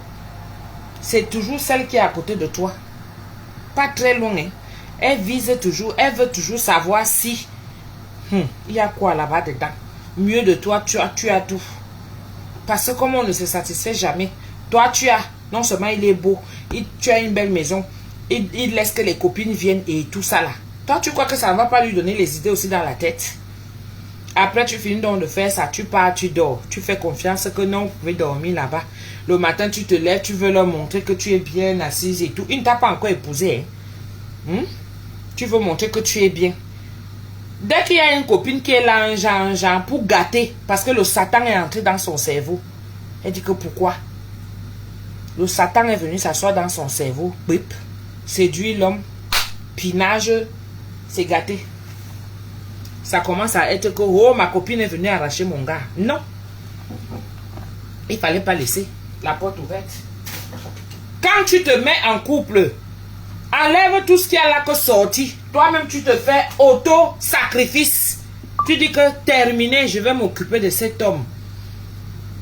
C'est toujours celle qui est à côté de toi. Pas très loin, hein. Elle vise toujours, elle veut toujours savoir si il y a quoi là-bas dedans. Mieux de toi, tu as tout. Parce que comme on ne se satisfait jamais, toi tu as, non seulement il est beau, tu as une belle maison, il laisse que les copines viennent et tout ça là. Toi tu crois que ça ne va pas lui donner les idées aussi dans la tête. Après tu finis donc de faire ça, tu pars, tu dors. Tu fais confiance que non, vous pouvez dormir là-bas. Le matin tu te lèves, tu veux leur montrer que tu es bien assise et tout. Il ne t'a pas encore épousé. Hein? Tu veux montrer que tu es bien. Dès qu'il y a une copine qui est là, un genre, pour gâter, parce que le Satan est entré dans son cerveau. Elle dit que pourquoi? Le Satan est venu s'asseoir dans son cerveau, bip, séduire l'homme, pinage, c'est gâté. Ça commence à être que, oh, ma copine est venue arracher mon gars. Non. Il ne fallait pas laisser la porte ouverte. Quand tu te mets en couple, enlève tout ce qu'il y a là que sorti. Toi-même, tu te fais auto-sacrifice. Tu dis que terminé, je vais m'occuper de cet homme.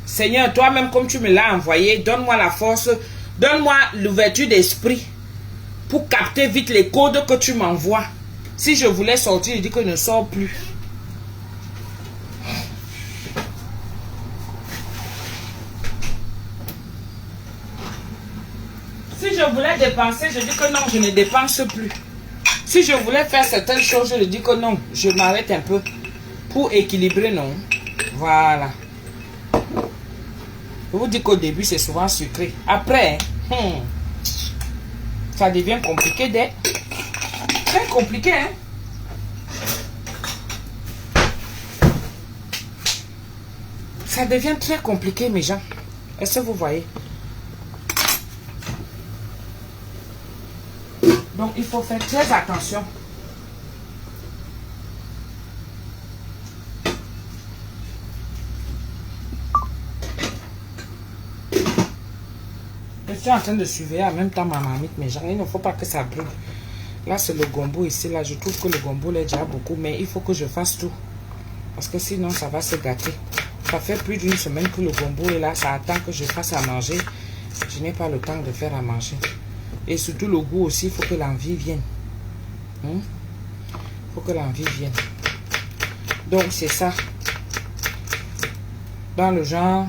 Seigneur, toi-même, comme tu me l'as envoyé, donne-moi la force, donne-moi l'ouverture d'esprit pour capter vite les codes que tu m'envoies. Si je voulais sortir, je dis que je ne sors plus. Si je voulais dépenser, je dis que non, je ne dépense plus. Si je voulais faire certaines choses, je dis que non, je m'arrête un peu pour équilibrer, non. Voilà. Je vous dis qu'au début, c'est souvent sucré. Après, ça devient compliqué d'être. Très compliqué, hein. Ça devient très compliqué, mes gens. Est-ce que vous voyez? Donc, il faut faire très attention. Je suis en train de surveiller en même temps ma marmite, mes gens. Il ne faut pas que ça brûle. Là, c'est le gombo ici. Là, je trouve que le gombo l'est déjà beaucoup. Mais il faut que je fasse tout. Parce que sinon, ça va se gâter. Ça fait plus d'une semaine que le gombo est là. Ça attend que je fasse à manger. Je n'ai pas le temps de faire à manger. Et surtout le goût aussi, il faut que l'envie vienne. Il faut que l'envie vienne. Donc, c'est ça. Dans le genre,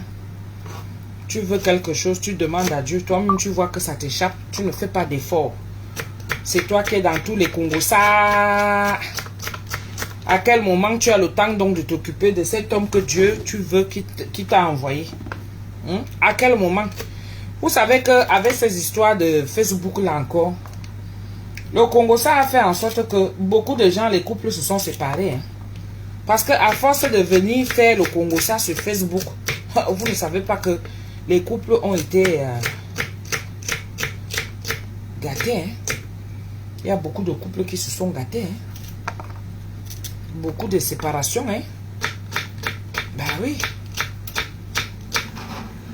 tu veux quelque chose, tu demandes à Dieu. Toi-même, tu vois que ça t'échappe. Tu ne fais pas d'effort. C'est toi qui es dans tous les Congos. Ça... À quel moment tu as le temps donc de t'occuper de cet homme que Dieu, tu veux, qui t'a envoyé? À quel moment? Vous savez qu'avec ces histoires de Facebook là encore, le Congo, ça a fait en sorte que beaucoup de gens, les couples se sont séparés. Hein. Parce qu'à force de venir faire le Congo, ça sur Facebook, vous ne savez pas que les couples ont été gâtés. Hein. Il y a beaucoup de couples qui se sont gâtés. Hein. Beaucoup de séparations. Hein. Ben oui.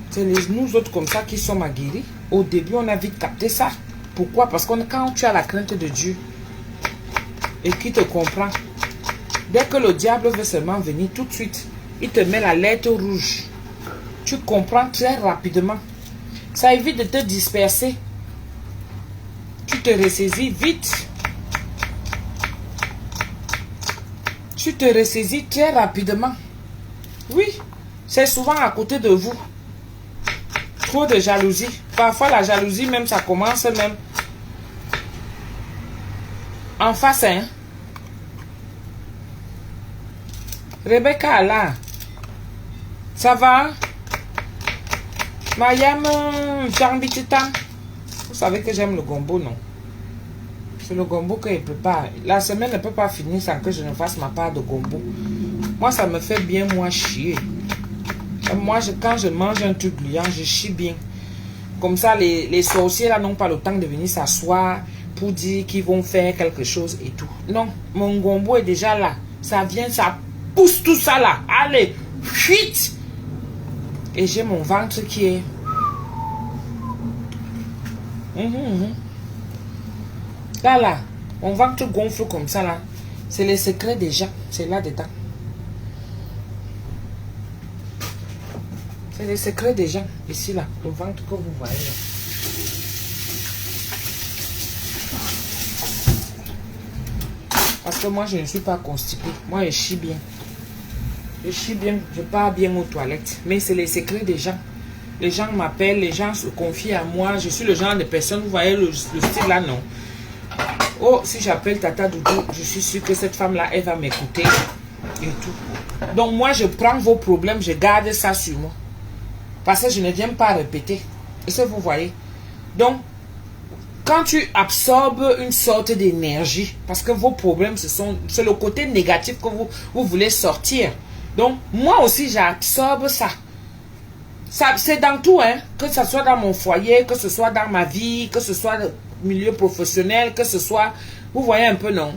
C'est nous autres comme ça qui sommes aguerris. Au début, on a vite capté ça. Pourquoi? Parce que quand tu as la crainte de Dieu et qui te comprend, dès que le diable veut seulement venir tout de suite, il te met la lettre rouge. Tu comprends très rapidement. Ça évite de te disperser. Tu te ressaisis vite. Tu te ressaisis très rapidement. Oui, c'est souvent à côté de vous. Trop de jalousie. Parfois, la jalousie, même, ça commence même en face, hein. Rebecca, là. Ça va? Mayam, Jean-Bititan. Vous savez que j'aime le gombo, non? C'est le gombo que je prépare. La semaine ne peut pas finir sans que je ne fasse ma part de gombo. Moi, ça me fait bien, moi, chier. Moi, quand je mange un truc gluant, je chie bien. Comme ça, les sorciers là n'ont pas le temps de venir s'asseoir pour dire qu'ils vont faire quelque chose et tout. Non, mon gombo est déjà là. Ça vient, ça pousse tout ça là. Allez, fuite. Et j'ai mon ventre qui est... Là, mon ventre gonfle comme ça, là. C'est les secrets des gens. C'est là-dedans. C'est les secrets des gens. Ici, là. Le ventre que vous voyez, là. Parce que moi, je ne suis pas constipée. Moi, je chie bien. Je chie bien. Je pars bien aux toilettes. Mais c'est les secrets des gens. Les gens m'appellent. Les gens se confient à moi. Je suis le genre de personne. Vous voyez le style là, non? Oh, si j'appelle Tata Doudou, je suis sûre que cette femme-là, elle va m'écouter. Et tout. Donc, moi, je prends vos problèmes. Je garde ça sur moi. Parce que je ne viens pas répéter. Est-ce que vous voyez? Donc, quand tu absorbes une sorte d'énergie, parce que vos problèmes, c'est le côté négatif que vous voulez sortir. Donc, moi aussi, j'absorbe ça. C'est dans tout, hein. Que ce soit dans mon foyer, que ce soit dans ma vie, que ce soit dans le milieu professionnel, que ce soit... Vous voyez un peu, non?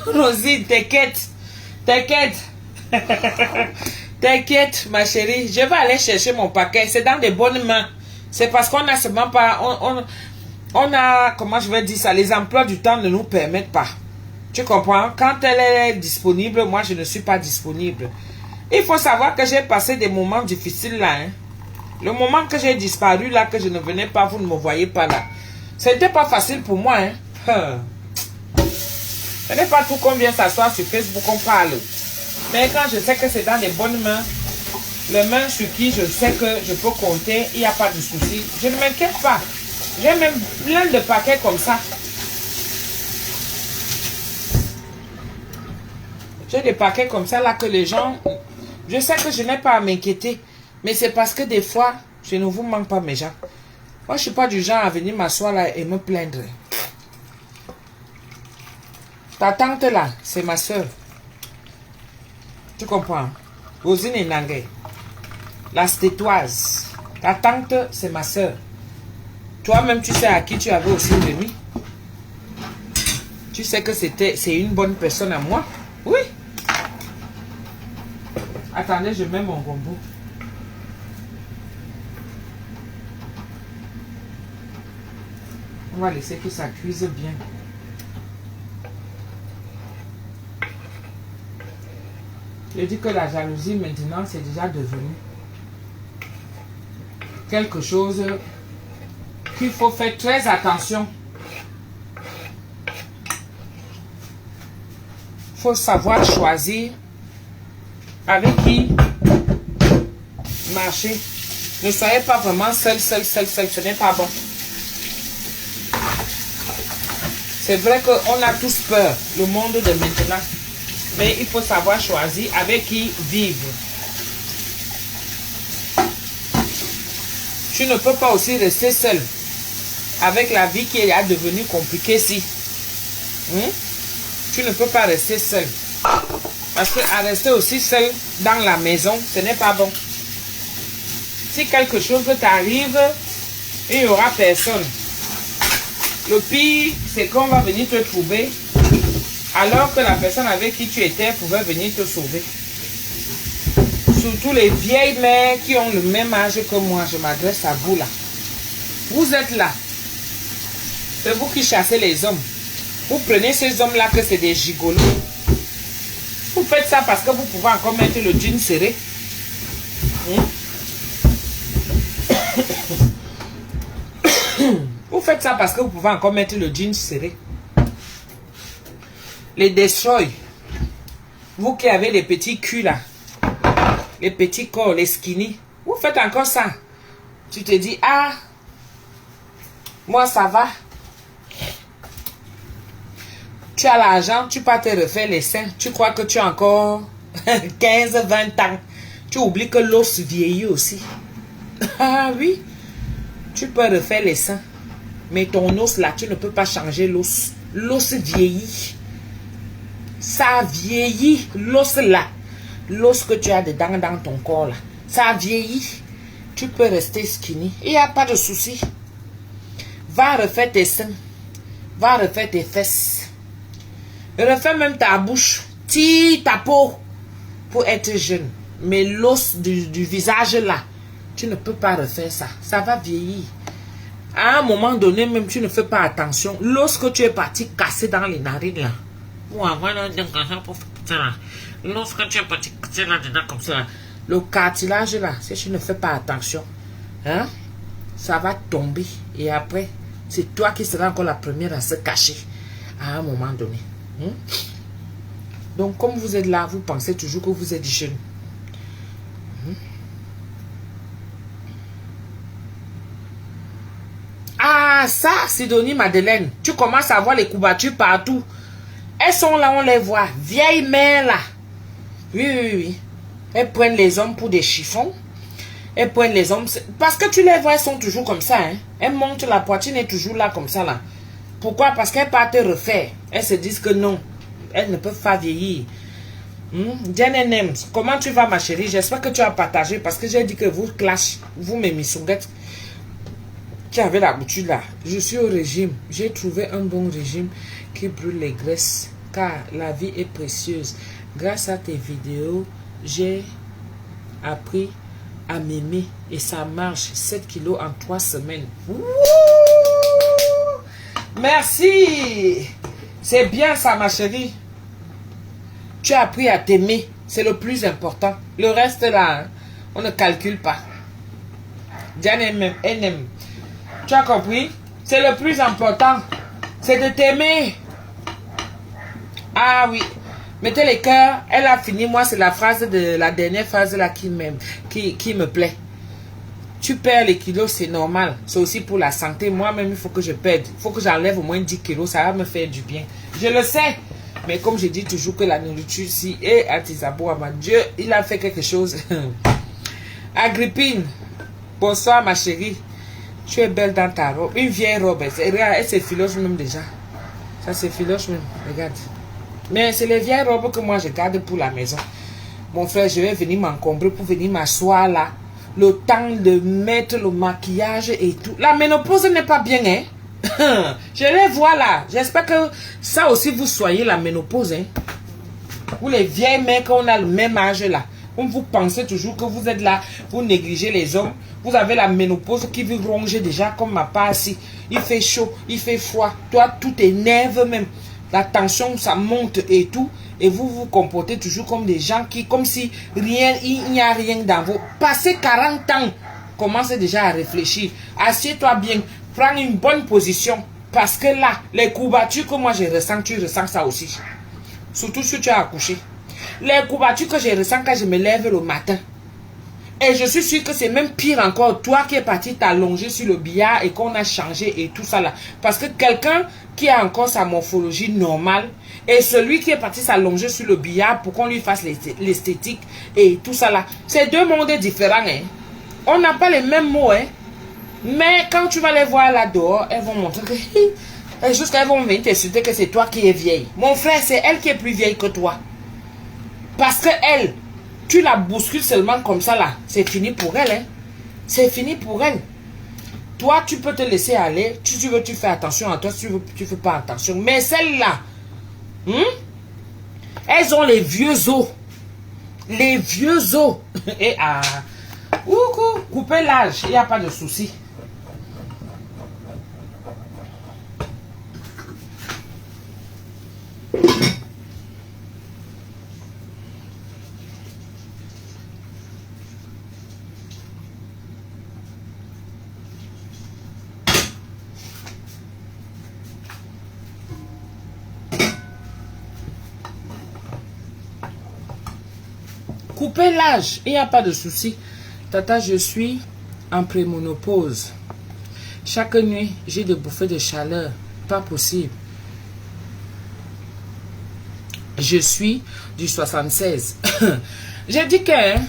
Rosine, t'inquiète. T'inquiète. T'inquiète, ma chérie. Je vais aller chercher mon paquet. C'est dans de bonnes mains. C'est parce qu'on a seulement pas... On a... Comment je vais dire ça? Les emplois du temps ne nous permettent pas. Tu comprends? Quand elle est disponible, moi, je ne suis pas disponible. Il faut savoir que j'ai passé des moments difficiles là. Hein. Le moment que j'ai disparu là, que je ne venais pas, vous ne me voyez pas là. C'était pas facile pour moi. Hein. Ce n'est pas tout qu'on vient s'asseoir sur Facebook, on parle. Mais quand je sais que c'est dans les bonnes mains, les mains sur qui je sais que je peux compter, il n'y a pas de souci. Je ne m'inquiète pas. J'ai même plein de paquets comme ça. J'ai des paquets comme ça là que les gens... Je sais que je n'ai pas à m'inquiéter. Mais c'est parce que des fois, je ne vous manque pas mes gens. Moi, je ne suis pas du genre à venir m'asseoir là et me plaindre. Ta tante là, c'est ma soeur. Tu comprends? Rosine et Nangue. La stétoise. Ta tante, c'est ma soeur. Toi-même, tu sais à qui tu avais aussi venu. Tu sais que c'est une bonne personne à moi. Oui. Attendez, je mets mon gombo. On va laisser que ça cuise bien. Je dis que la jalousie maintenant c'est déjà devenu quelque chose qu'il faut faire très attention. Il faut savoir choisir avec qui marcher. Ne soyez pas vraiment seul. Ce n'est pas bon. C'est vrai qu'on a tous peur, le monde de maintenant. Mais il faut savoir choisir avec qui vivre. Tu ne peux pas aussi rester seul. Avec la vie qui est devenue compliquée si. Tu ne peux pas rester seul. Parce que à rester aussi seul dans la maison, ce n'est pas bon. Si quelque chose t'arrive, il n'y aura personne. Le pire, c'est qu'on va venir te trouver alors que la personne avec qui tu étais pouvait venir te sauver. Surtout les vieilles mères qui ont le même âge que moi, je m'adresse à vous là. Vous êtes là. C'est vous qui chassez les hommes. Vous prenez ces hommes là que c'est des gigolos. Vous faites ça parce que vous pouvez encore mettre le jean serré. Vous faites ça parce que vous pouvez encore mettre le jean serré. Les destroy. Vous qui avez les petits culs là. Les petits corps, les skinny. Vous faites encore ça. Tu te dis, ah, moi ça va. Tu as l'argent, tu peux te refaire les seins. Tu crois que tu as encore 15, 20 ans. Tu oublies que l'os vieillit aussi. Ah oui. Tu peux refaire les seins. Mais ton os là, tu ne peux pas changer l'os. L'os vieillit. Ça vieillit. L'os là. L'os que tu as dedans dans ton corps là. Ça vieillit. Tu peux rester skinny. Il n'y a pas de souci. Va refaire tes seins. Va refaire tes fesses. Refais même ta bouche. Tire ta peau. Pour être jeune. Mais l'os du visage là, tu ne peux pas refaire ça. Ça va vieillir. À un moment donné, même tu ne fais pas attention. Lorsque tu es parti casser dans les narines là, lorsque tu es parti casser là-dedans comme ça, le cartilage là, si tu ne fais pas attention, hein, ça va tomber. Et après, c'est toi qui seras encore la première à se cacher à un moment donné. Hein? Donc, comme vous êtes là, vous pensez toujours que vous êtes jeune. Hein? Ah, ça, Sidonie Madeleine, tu commences à voir les couvertures partout. Elles sont là, on les voit. Vieilles mères là. Oui, oui, oui. Elles prennent les hommes pour des chiffons. Elles prennent les hommes. Parce que tu les vois, elles sont toujours comme ça. Hein? Elles montent, la poitrine est toujours là, comme ça là. Pourquoi? Parce qu'elles partent refaire. Elles se disent que non. Elles ne peuvent pas vieillir. Jen, comment tu vas, ma chérie? J'espère que tu as partagé. Parce que j'ai dit que vous clash. Vous, mes missouguettes, qui avez l'habitude là. Je suis au régime. J'ai trouvé un bon régime qui brûle les graisses. Car la vie est précieuse. Grâce à tes vidéos, j'ai appris à m'aimer. Et ça marche. 7 kilos en 3 semaines. Wouh! Merci. C'est bien ça, ma chérie. Tu as appris à t'aimer. C'est le plus important. Le reste là, hein, on ne calcule pas. Diane aime. Tu as compris? C'est le plus important. C'est de t'aimer. Ah oui. Mettez les cœurs. Elle a fini. Moi, c'est la phrase de la dernière phrase là qui me plaît. Tu perds les kilos, c'est normal. C'est aussi pour la santé. Moi-même, il faut que je perde. Il faut que j'enlève au moins 10 kilos. Ça va me faire du bien. Je le sais. Mais comme je dis toujours que la nourriture ici est à Tisabo, ma Dieu, il a fait quelque chose. Agrippine, bonsoir ma chérie. Tu es belle dans ta robe. Une vieille robe. Elle s'effiloche même déjà. Ça s'effiloche même. Regarde. Mais c'est les vieilles robes que moi je garde pour la maison. Mon frère, je vais venir m'encombrer pour venir m'asseoir là. Le temps de mettre le maquillage et tout. La ménopause n'est pas bien, hein. Je les vois là. J'espère que ça aussi vous soyez la ménopause, hein. Vous les vieilles mecs, on a le même âge là. Vous pensez toujours que vous êtes là, vous négligez les hommes. Vous avez la ménopause qui vous ronge déjà comme ma part ici. Il fait chaud, il fait froid. Toi, tout t'énerve même. La tension, ça monte et tout. Et vous vous comportez toujours comme des gens qui, comme si rien, il n'y a rien dans vous. Passez 40 ans, commencez déjà à réfléchir. Assieds-toi bien, prends une bonne position. Parce que là, les courbatures que moi je ressens, tu ressens ça aussi. Surtout si tu as accouché. Les courbatures que je ressens quand je me lève le matin. Et je suis sûre que c'est même pire encore. Toi qui es parti t'allonger sur le billard et qu'on a changé et tout ça là. Parce que quelqu'un qui a encore sa morphologie normale et celui qui est parti s'allonger sur le billard pour qu'on lui fasse l'esthétique et tout ça là. C'est deux mondes différents. Hein. On n'a pas les mêmes mots. Hein. Mais quand tu vas les voir là dehors, elles vont montrer que... Jusqu'à elles vont venir t'insulter que c'est toi qui es vieille. Mon frère, c'est elle qui est plus vieille que toi. Parce que elle... Tu la bouscules seulement comme ça là. C'est fini pour elle. Hein? C'est fini pour elle. Toi, tu peux te laisser aller. Tu veux, tu fais attention à toi. Si tu veux, tu fais pas attention. Mais celles-là, elles ont les vieux os. Les vieux os. Et coupez l'âge. Il n'y a pas de souci. Coupez l'âge, il n'y a pas de souci. Tata, je suis en prémonopause. Chaque nuit, j'ai des bouffées de chaleur. Pas possible. Je suis du 76. J'ai dit qu'elles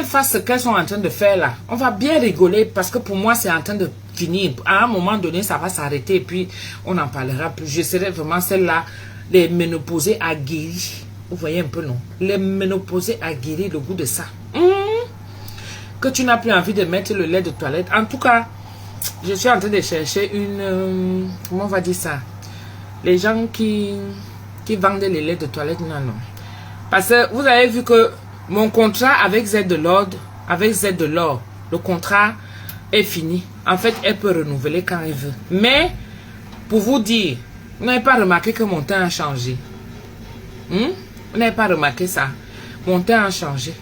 fassent ce qu'elles sont en train de faire là. On va bien rigoler parce que pour moi, c'est en train de finir. À un moment donné, ça va s'arrêter et puis on n'en parlera plus. Je serai vraiment celle-là, les ménopausées aguerries. Vous voyez un peu, non? Les ménopausées aguerries, le goût de ça. Que tu n'as plus envie de mettre le lait de toilette. En tout cas, je suis en train de chercher une... comment on va dire ça? Les gens qui vendent les laits de toilette, non. Parce que vous avez vu que Mon contrat avec Z de l'ordre, avec Z de l'or, le contrat est fini. En fait, elle peut renouveler quand elle veut. Mais, pour vous dire, vous n'avez pas remarqué que mon teint a changé. Vous n'avez pas remarqué ça. Mon teint a changé.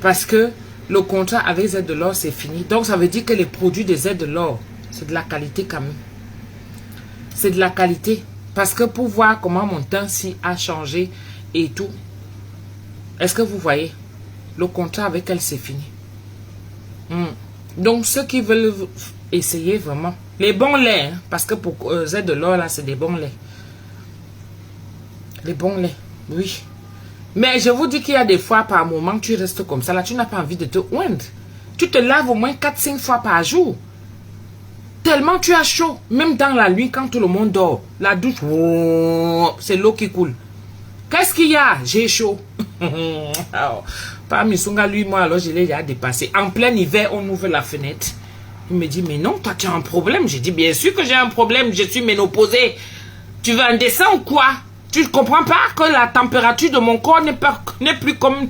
Parce que le contrat avec Z de l'or, c'est fini. Donc, ça veut dire que les produits de Z de l'or, c'est de la qualité quand même. C'est de la qualité. Parce que pour voir comment mon teint si a changé et tout. Est-ce que vous voyez? Le contrat avec elle, c'est fini. Donc, ceux qui veulent essayer vraiment. Les bons laits, hein, parce que pour Z de l'or, là, c'est des bons laits. Les bons laits, oui. Mais je vous dis qu'il y a des fois, par moment, tu restes comme ça. Là, tu n'as pas envie de te oindre. Tu te laves au moins 4-5 fois par jour. Tellement tu as chaud. Même dans la nuit, quand tout le monde dort. La douche, c'est l'eau qui coule. Qu'est-ce qu'il y a? J'ai chaud. Par Misunga, lui, moi, alors je l'ai déjà dépassé. En plein hiver, on ouvre la fenêtre. Il me dit, mais non, toi, tu as un problème. J'ai dit, bien sûr que j'ai un problème. Je suis ménopausée. Tu veux un dessin ou quoi? Tu ne comprends pas que la température de mon corps n'est plus comme...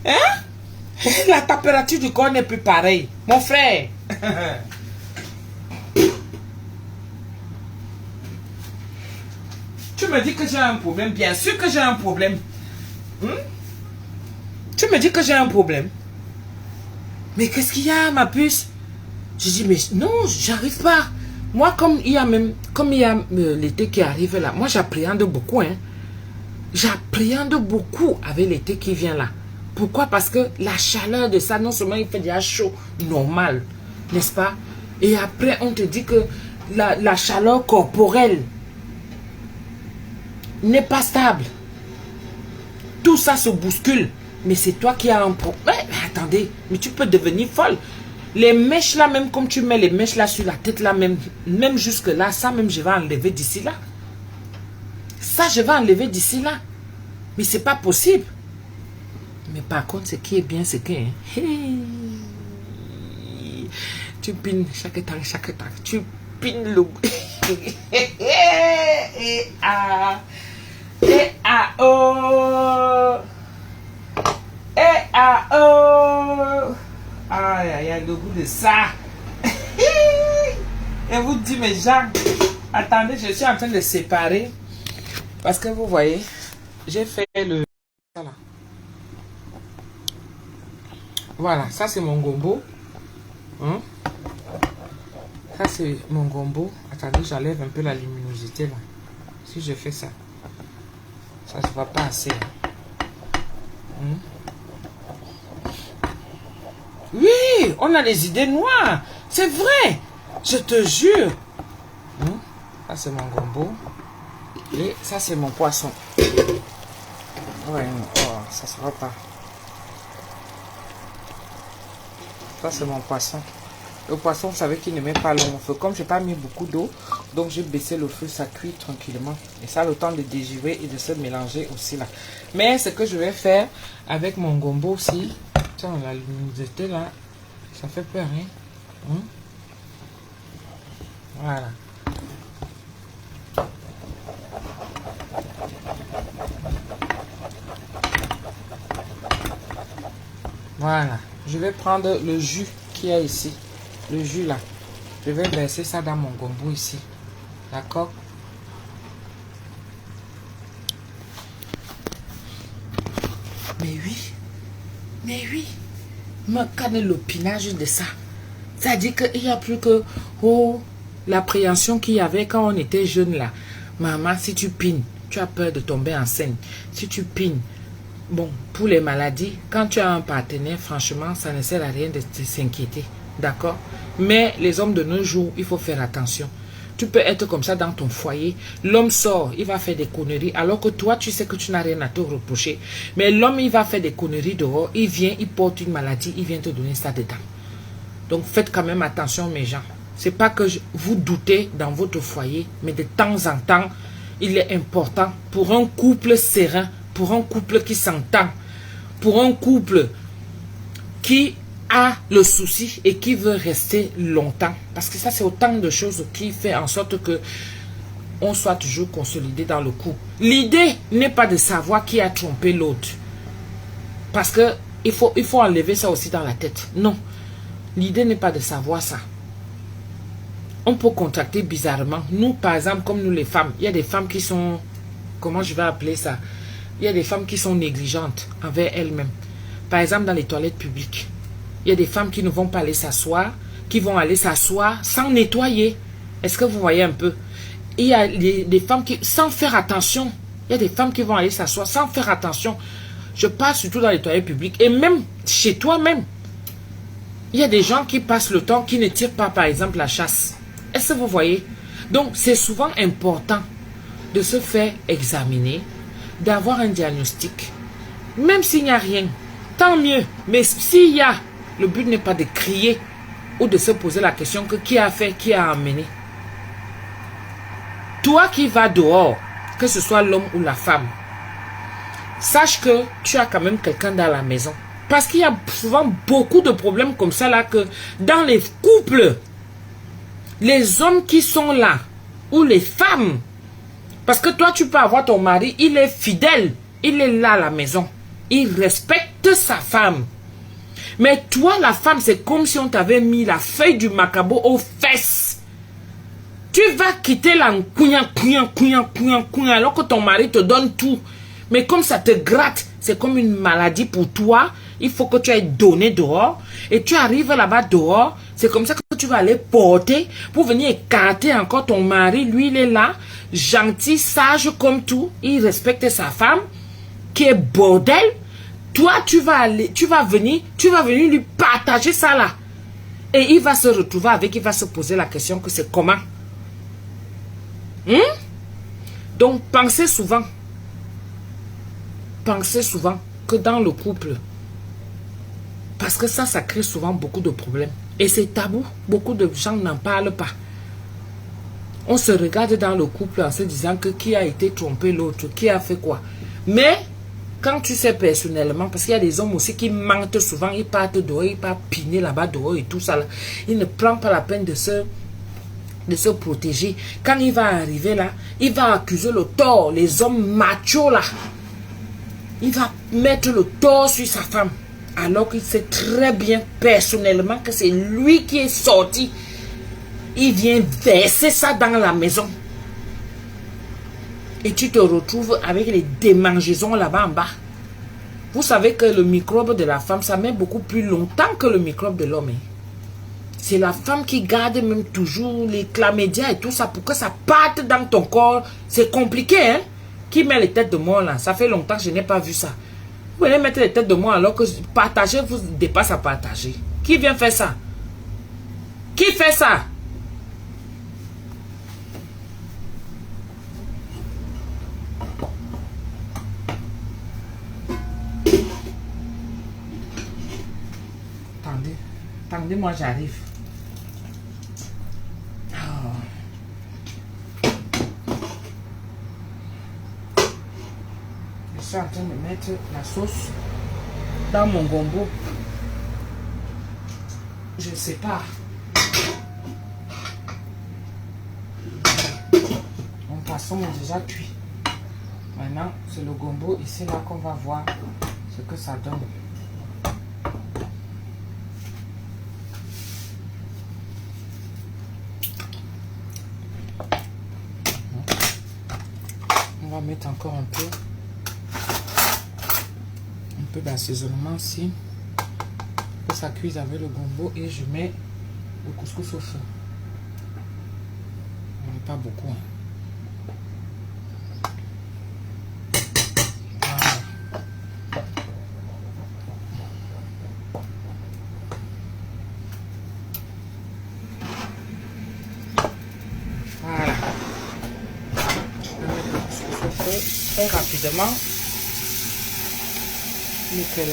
Hein? La température du corps n'est plus pareille. Mon frère. Tu me dis que j'ai un problème. Bien sûr que j'ai un problème. Tu me dis que j'ai un problème. Mais qu'est-ce qu'il y a, ma puce? Je dis, mais non, j'arrive pas. Moi, comme il y a l'été qui arrive là, moi j'appréhende beaucoup. Hein. J'appréhende beaucoup avec l'été qui vient là. Pourquoi? Parce que la chaleur de ça, non seulement il fait déjà chaud, normal, n'est-ce pas? Et après, on te dit que la chaleur corporelle n'est pas stable. Tout ça se bouscule. Mais c'est toi qui as un problème. Mais attendez, mais tu peux devenir folle. Les mèches là, même comme tu mets les mèches là sur la tête là, même jusque là, ça même je vais enlever d'ici là. Ça je vais enlever d'ici là. Mais c'est pas possible. Mais par contre, ce qui est bien, c'est que tu pines chaque temps. Tu pines le... Aïe, aïe, aïe, le goût de ça. Et vous dites, mais Jacques, attendez, je suis en train de séparer. Parce que vous voyez, j'ai fait le... Voilà, ça c'est mon gombo. Ça c'est mon gombo. Attendez, j'enlève un peu la luminosité là. Si je fais ça, ça ne va pas assez. Oui, on a des idées noires. C'est vrai. Je te jure. Ça, c'est mon gombo. Et ça, c'est mon poisson. Ouais, oh, ça se voit pas. Ça, c'est mon poisson. Le poisson, vous savez qu'il ne met pas long feu. Comme je n'ai pas mis beaucoup d'eau, donc j'ai baissé le feu, ça cuit tranquillement. Et ça a le temps de dégivrer et de se mélanger aussi là. Mais ce que je vais faire avec mon gombo aussi, tiens, la luminosité là, ça fait peur, hein? Voilà. Voilà. Je vais prendre le jus qu'il y a ici. Le jus là. Je vais verser ça dans mon gombo ici. D'accord? Mais oui. Mais oui. Me canne l'opinage de ça. Ça dit qu'il n'y a plus que l'appréhension qu'il y avait quand on était jeune là. Maman, si tu pines, tu as peur de tomber enceinte. Si tu pines, bon, pour les maladies, quand tu as un partenaire, franchement, ça ne sert à rien de s'inquiéter. D'accord? Mais les hommes de nos jours, il faut faire attention. Tu peux être comme ça dans ton foyer. L'homme sort, il va faire des conneries. Alors que toi, tu sais que tu n'as rien à te reprocher. Mais l'homme, il va faire des conneries dehors. Il vient, il porte une maladie. Il vient te donner ça dedans. Donc, faites quand même attention, mes gens. C'est pas que vous doutez dans votre foyer. Mais de temps en temps, il est important pour un couple serein. Pour un couple qui s'entend. Pour un couple qui a le souci et qui veut rester longtemps. Parce que ça, c'est autant de choses qui fait en sorte que on soit toujours consolidé dans le couple. L'idée n'est pas de savoir qui a trompé l'autre. Parce que il faut enlever ça aussi dans la tête. Non. L'idée n'est pas de savoir ça. On peut contracter bizarrement. Nous, par exemple, comme nous les femmes, il y a des femmes qui sont... Comment je vais appeler ça? Il y a des femmes qui sont négligentes envers elles-mêmes. Par exemple, dans les toilettes publiques. Il y a des femmes qui ne vont pas aller s'asseoir, qui vont aller s'asseoir sans nettoyer. Est-ce que vous voyez un peu? Il y a des femmes qui, sans faire attention, il y a des femmes qui vont aller s'asseoir sans faire attention. Je parle surtout dans les toilettes publiques. Et même chez toi-même, il y a des gens qui passent le temps, qui ne tirent pas, par exemple, la chasse. Est-ce que vous voyez? Donc, c'est souvent important de se faire examiner, d'avoir un diagnostic. Même s'il n'y a rien, tant mieux. Mais s'il y a, le but n'est pas de crier ou de se poser la question que qui a fait, qui a amené. Toi qui vas dehors, que ce soit l'homme ou la femme, sache que tu as quand même quelqu'un dans la maison. Parce qu'il y a souvent beaucoup de problèmes comme ça là que dans les couples, les hommes qui sont là, ou les femmes, parce que toi tu peux avoir ton mari, il est fidèle, il est là à la maison, il respecte sa femme. Mais toi la femme, c'est comme si on t'avait mis la feuille du macabo aux fesses. Tu vas quitter la alors que ton mari te donne tout. Mais comme ça te gratte, c'est comme une maladie pour toi. Il faut que tu ailles donner dehors. Et tu arrives là-bas dehors. C'est comme ça que tu vas aller porter pour venir écarter encore ton mari. Lui, il est là, gentil, sage comme tout. Il respecte sa femme, qui est bordel. Toi, tu vas venir lui partager ça là. Et il va se retrouver avec, il va se poser la question que c'est comment. Donc, pensez souvent que dans le couple, parce que ça crée souvent beaucoup de problèmes. Et c'est tabou. Beaucoup de gens n'en parlent pas. On se regarde dans le couple en se disant que qui a été trompé l'autre, qui a fait quoi. Mais, quand tu sais personnellement, parce qu'il y a des hommes aussi qui mentent souvent, ils partent dehors, ils partent piner là-bas dehors et tout ça. Là. Ils ne prennent pas la peine de se protéger. Quand il va arriver là, il va accuser le tort, les hommes machos là. Il va mettre le tort sur sa femme. Alors qu'il sait très bien personnellement que c'est lui qui est sorti. Il vient verser ça dans la maison. Et tu te retrouves avec les démangeaisons là-bas en bas. Vous savez que le microbe de la femme, ça met beaucoup plus longtemps que le microbe de l'homme. C'est la femme qui garde même toujours les chlamydia et tout ça pour que ça parte dans ton corps. C'est compliqué, hein? Qui met les têtes de mort là? Ça fait longtemps que je n'ai pas vu ça. Vous allez mettre les têtes de mort alors que partager vous dépasse à partager. Qui vient faire ça? Qui fait ça? Attendez, moi j'arrive. Je suis en train de mettre la sauce dans mon gombo. Je ne sais pas. Mon poisson est déjà cuit. Maintenant, c'est le gombo ici là qu'on va voir ce que ça donne. On va mettre encore un peu d'assaisonnement ici pour que ça cuise avec le gombo et je mets le couscous au feu. On n'est pas beaucoup. Hein. Voilà. Je vais mettre le couscous au feu très rapidement. Nickel.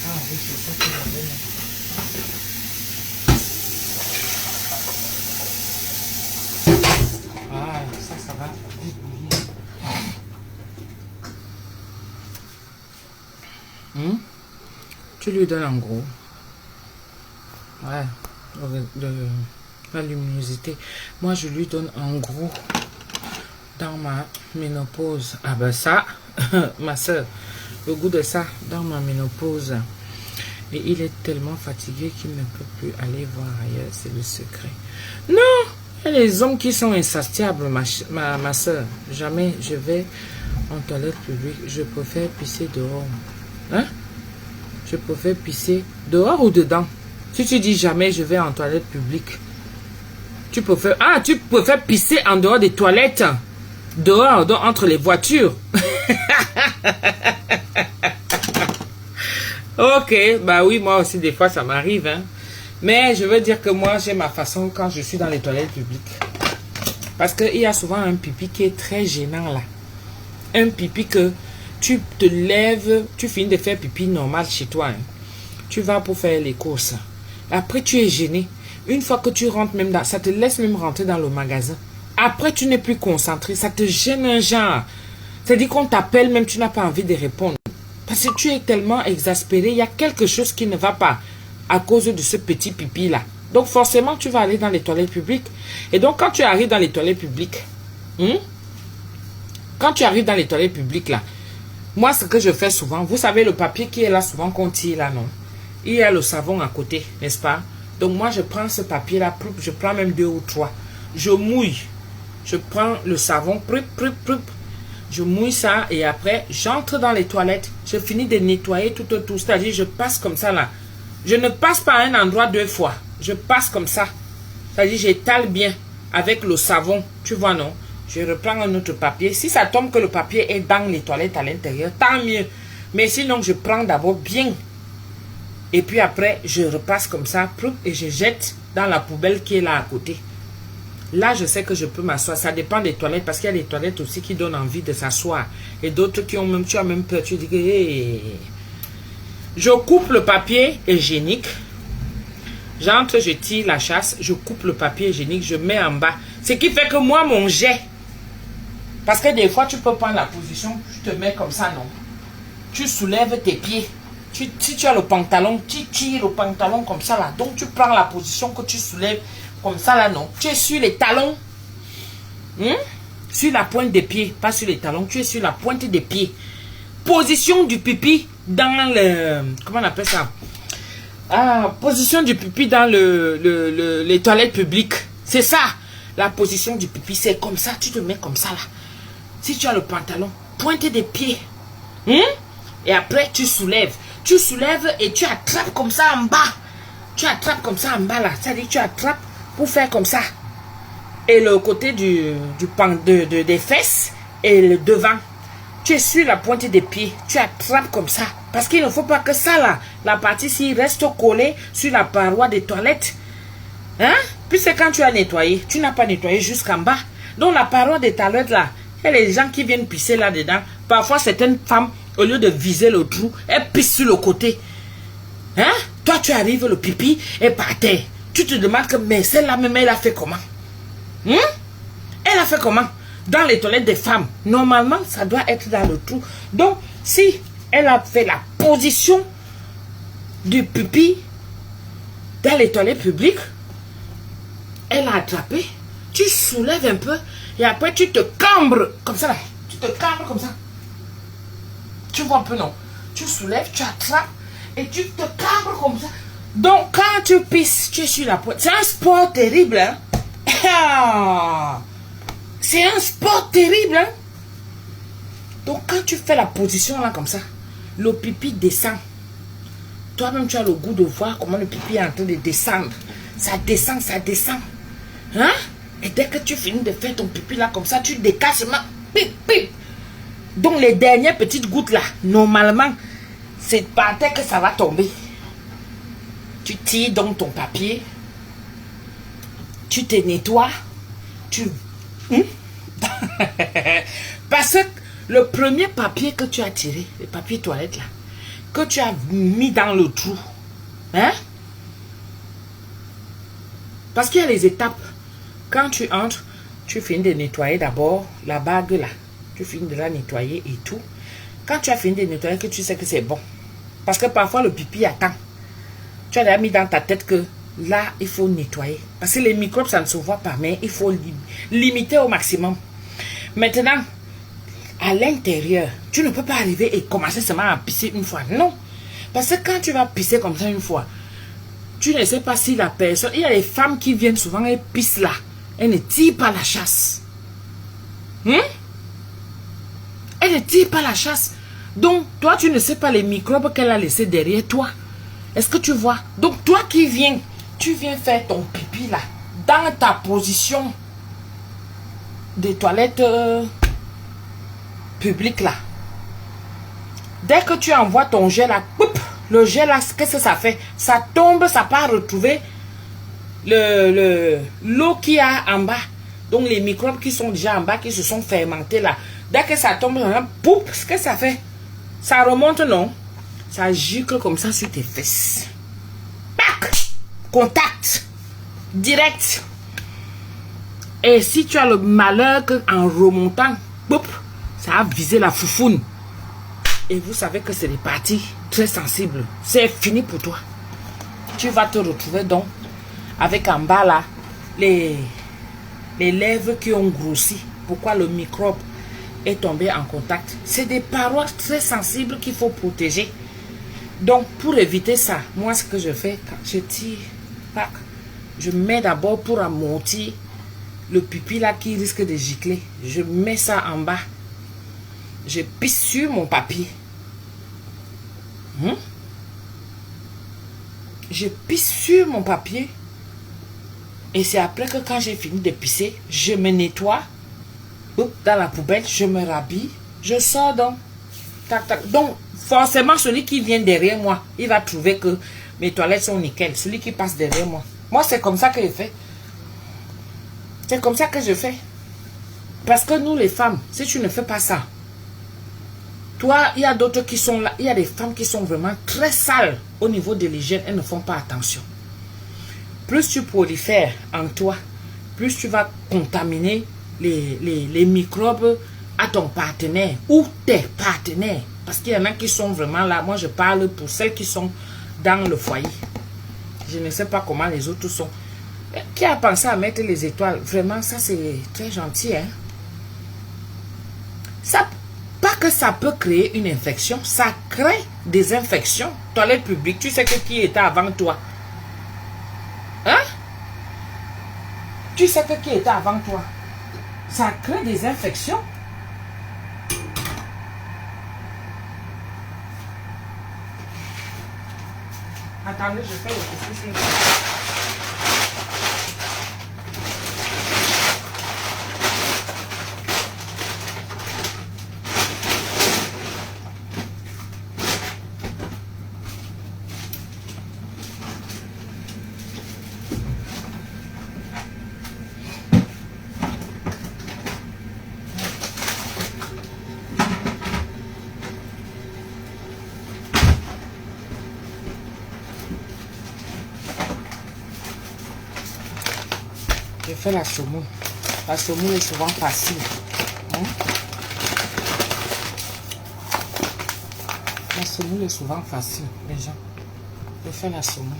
Ah oui, c'est ça que j'avais. Ah, ça va débouillir. Tu lui donnes en gros. Ouais. La luminosité. Moi, je lui donne en gros dans ma ménopause. Ah ben ça, ma soeur, le goût de ça dans ma ménopause. Et il est tellement fatigué qu'il ne peut plus aller voir ailleurs. C'est le secret. Non! Il y a les hommes qui sont insatiables, ma soeur. Jamais je vais en toilette publique. Je préfère pisser dehors. Hein? Je préfère pisser dehors ou dedans? Si tu dis jamais je vais en toilette publique, tu préfères... Ah, tu préfères pisser en dehors des toilettes? Dehors, entre les voitures. Ok, bah oui, moi aussi des fois ça m'arrive, hein. Mais je veux dire que moi j'ai ma façon quand je suis dans les toilettes publiques. Parce qu'il y a souvent un pipi qui est très gênant là. Un pipi que tu te lèves, tu finis de faire pipi normal chez toi, hein. Tu vas pour faire les courses. Après tu es gêné. Une fois que tu rentres même dans... Ça te laisse même rentrer dans le magasin. Après tu n'es plus concentré. Ça te gêne un genre. C'est-à-dire qu'on t'appelle même tu n'as pas envie de répondre. Parce que tu es tellement exaspéré. Il y a quelque chose qui ne va pas à cause de ce petit pipi là. Donc forcément tu vas aller dans les toilettes publiques. Et donc quand tu arrives dans les toilettes publiques, quand tu arrives dans les toilettes publiques là, moi ce que je fais souvent, vous savez le papier qui est là souvent qu'on tire là, non? Il y a le savon à côté, n'est-ce pas? Donc moi je prends ce papier là, je prends même 2 ou 3. Je mouille. Je prends le savon, je mouille ça et après j'entre dans les toilettes. Je finis de nettoyer tout autour. C'est-à-dire je passe comme ça là. Je ne passe pas à un endroit 2 fois. Je passe comme ça. C'est-à-dire j'étale bien avec le savon. Tu vois non? Je reprends un autre papier. Si ça tombe que le papier est dans les toilettes à l'intérieur, tant mieux. Mais sinon je prends d'abord bien. Et puis après je repasse comme ça et je jette dans la poubelle qui est là à côté. Là, je sais que je peux m'asseoir. Ça dépend des toilettes parce qu'il y a des toilettes aussi qui donnent envie de s'asseoir. Et d'autres qui ont même, tu as même peur. Tu dis que... Hey. Je coupe le papier hygiénique. J'entre, je tire la chasse. Je coupe le papier hygiénique. Je mets en bas. Ce qui fait que moi, mon jet... Parce que des fois, tu peux prendre la position. Tu te mets comme ça, non? Tu soulèves tes pieds. Si tu as le pantalon, tu tires le pantalon comme ça, là. Donc, tu prends la position que tu soulèves. Comme ça là non. Tu es sur les talons. Sur la pointe des pieds. Pas sur les talons. Tu es sur la pointe des pieds. Position du pipi dans le... Comment on appelle ça? Ah, position du pipi dans les toilettes publiques. C'est ça. La position du pipi. C'est comme ça. Tu te mets comme ça là. Si tu as le pantalon. Pointe des pieds. Et après tu soulèves. Tu soulèves et tu attrapes comme ça en bas. Tu attrapes comme ça en bas là. C'est-à-dire tu attrapes pour faire comme ça. Et le côté des fesses et le devant. Tu es sur la pointe des pieds. Tu attrapes comme ça. Parce qu'il ne faut pas que ça là, la partie-ci reste collée sur la paroi des toilettes. Hein? Puis c'est quand tu as nettoyé. Tu n'as pas nettoyé jusqu'en bas. Donc la paroi des toilettes là, il y a les gens qui viennent pisser là-dedans. Parfois certaines femmes, au lieu de viser le trou, elles pissent sur le côté. Hein? Toi tu arrives, le pipi est par terre. Tu te demandes que, mais celle-là même, elle a fait comment? Elle a fait comment? Dans les toilettes des femmes. Normalement, ça doit être dans le trou. Donc, si elle a fait la position du pipi dans les toilettes publiques, elle a attrapé, tu soulèves un peu et après tu te cambres comme ça là. Tu te cambres comme ça. Tu vois un peu, non? Tu soulèves, tu attrapes et tu te cambres comme ça. Donc, quand tu pisses, tu es sur la pointe. C'est un sport terrible, hein? C'est un sport terrible, hein? Donc, quand tu fais la position là, comme ça, le pipi descend. Toi-même, tu as le goût de voir comment le pipi est en train de descendre. Ça descend, ça descend. Hein? Et dès que tu finis de faire ton pipi là, comme ça, tu décasses seulement. Pip, pip. Donc, les dernières petites gouttes là, normalement, c'est par terre que ça va tomber. Tu tires donc ton papier, tu te nettoies, parce que le premier papier que tu as tiré, le papier toilette là, que tu as mis dans le trou, hein? Parce qu'il y a les étapes. Quand tu entres, tu finis de nettoyer d'abord la bague là. Tu finis de la nettoyer et tout. Quand tu as fini de nettoyer, que tu sais que c'est bon. Parce que parfois le pipi attend. Tu as déjà mis dans ta tête que là, il faut nettoyer. Parce que les microbes, ça ne se voit pas, mais il faut limiter au maximum. Maintenant, à l'intérieur, tu ne peux pas arriver et commencer seulement à pisser une fois. Non. Parce que quand tu vas pisser comme ça une fois, tu ne sais pas si la personne... Il y a des femmes qui viennent souvent et pissent là. Elles ne tirent pas la chasse. Elle ne tire pas la chasse. Donc, toi, tu ne sais pas les microbes qu'elle a laissés derrière toi. Est-ce que tu vois? Donc, toi qui viens, tu viens faire ton pipi là, dans ta position des toilettes publiques là. Dès que tu envoies ton jet là, poup, le jet là, qu'est-ce que ça fait? Ça tombe, ça part retrouver l'eau qu'il y a en bas. Donc, les microbes qui sont déjà en bas, qui se sont fermentés là. Dès que ça tombe, poup, qu'est-ce que ça fait? Ça remonte, non? Ça gicle comme ça sur tes fesses. Pac! Contact. Direct. Et si tu as le malheur qu'en remontant, poup, ça a visé la foufoune. Et vous savez que c'est des parties très sensibles. C'est fini pour toi. Tu vas te retrouver donc avec en bas là, les lèvres qui ont grossi. Pourquoi le microbe est tombé en contact? C'est des parois très sensibles qu'il faut protéger. Donc, pour éviter ça, moi, ce que je fais, quand je tire, pac, je mets d'abord pour amortir le pipi là qui risque de gicler. Je mets ça en bas. Je pisse sur mon papier. Je pisse sur mon papier. Et c'est après que quand j'ai fini de pisser, je me nettoie. Dans la poubelle, je me rhabille. Je sors donc. Tac, tac. Donc, forcément, celui qui vient derrière moi, il va trouver que mes toilettes sont nickel. Celui qui passe derrière moi. Moi, c'est comme ça que je fais. C'est comme ça que je fais. Parce que nous, les femmes, si tu ne fais pas ça, toi, il y a d'autres qui sont là. Il y a des femmes qui sont vraiment très sales au niveau de l'hygiène. Elles ne font pas attention. Plus tu prolifères en toi, plus tu vas contaminer les microbes à ton partenaire ou tes partenaires. Parce qu'il y en a qui sont vraiment là. Moi, je parle pour celles qui sont dans le foyer. Je ne sais pas comment les autres sont. Qui a pensé à mettre les étoiles? Vraiment, ça, c'est très gentil. Hein? Ça, pas que ça peut créer une infection. Ça crée des infections. Toilette publique, tu sais que qui était avant toi? Hein? Tu sais que qui était avant toi? Ça crée des infections. Attendez, je fais le piscine. Je fais la semoule. La semoule est souvent facile. La semoule est souvent facile, les gens. Je fais la semoule.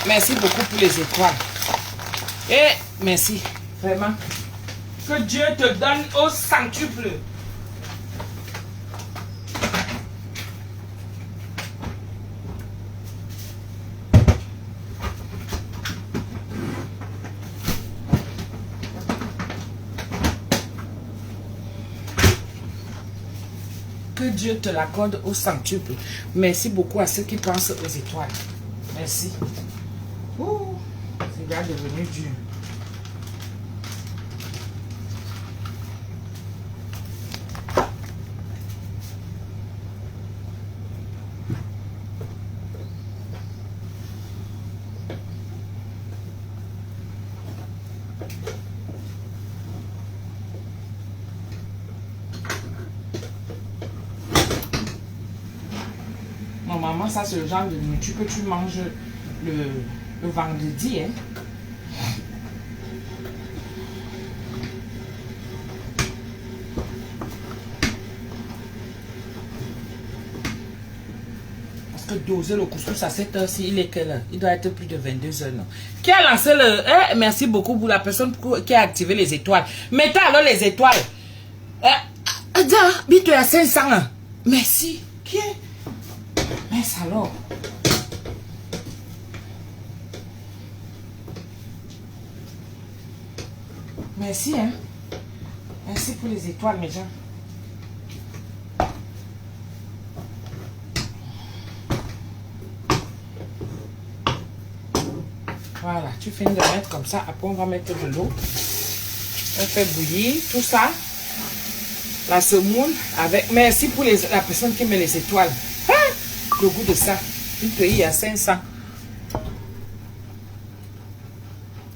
Merci beaucoup pour les étoiles. Et merci. Vraiment. Que Dieu te donne au centuple. Que Dieu te l'accorde au centuple. Merci beaucoup à ceux qui pensent aux étoiles. Merci. Ouh, c'est déjà devenu dur. normalement, ça, c'est le genre de nourriture que tu manges le vendredi. Hein. Parce que doser le couscous à cette heure-ci, il est quelle heure? Il doit être plus de 22 heures, non? Qui a lancé le... Eh, merci beaucoup pour la personne qui a activé les étoiles. Mettez alors les étoiles. Bito à 500. Merci. Qui est? Mince alors. Merci, hein. Merci pour les étoiles, mes gens. Voilà, tu finis de mettre comme ça. Après, on va mettre de l'eau. On fait bouillir tout ça. La semoule avec... Merci pour la personne qui met les étoiles. Hein? Le goût de ça. Une pays à 500.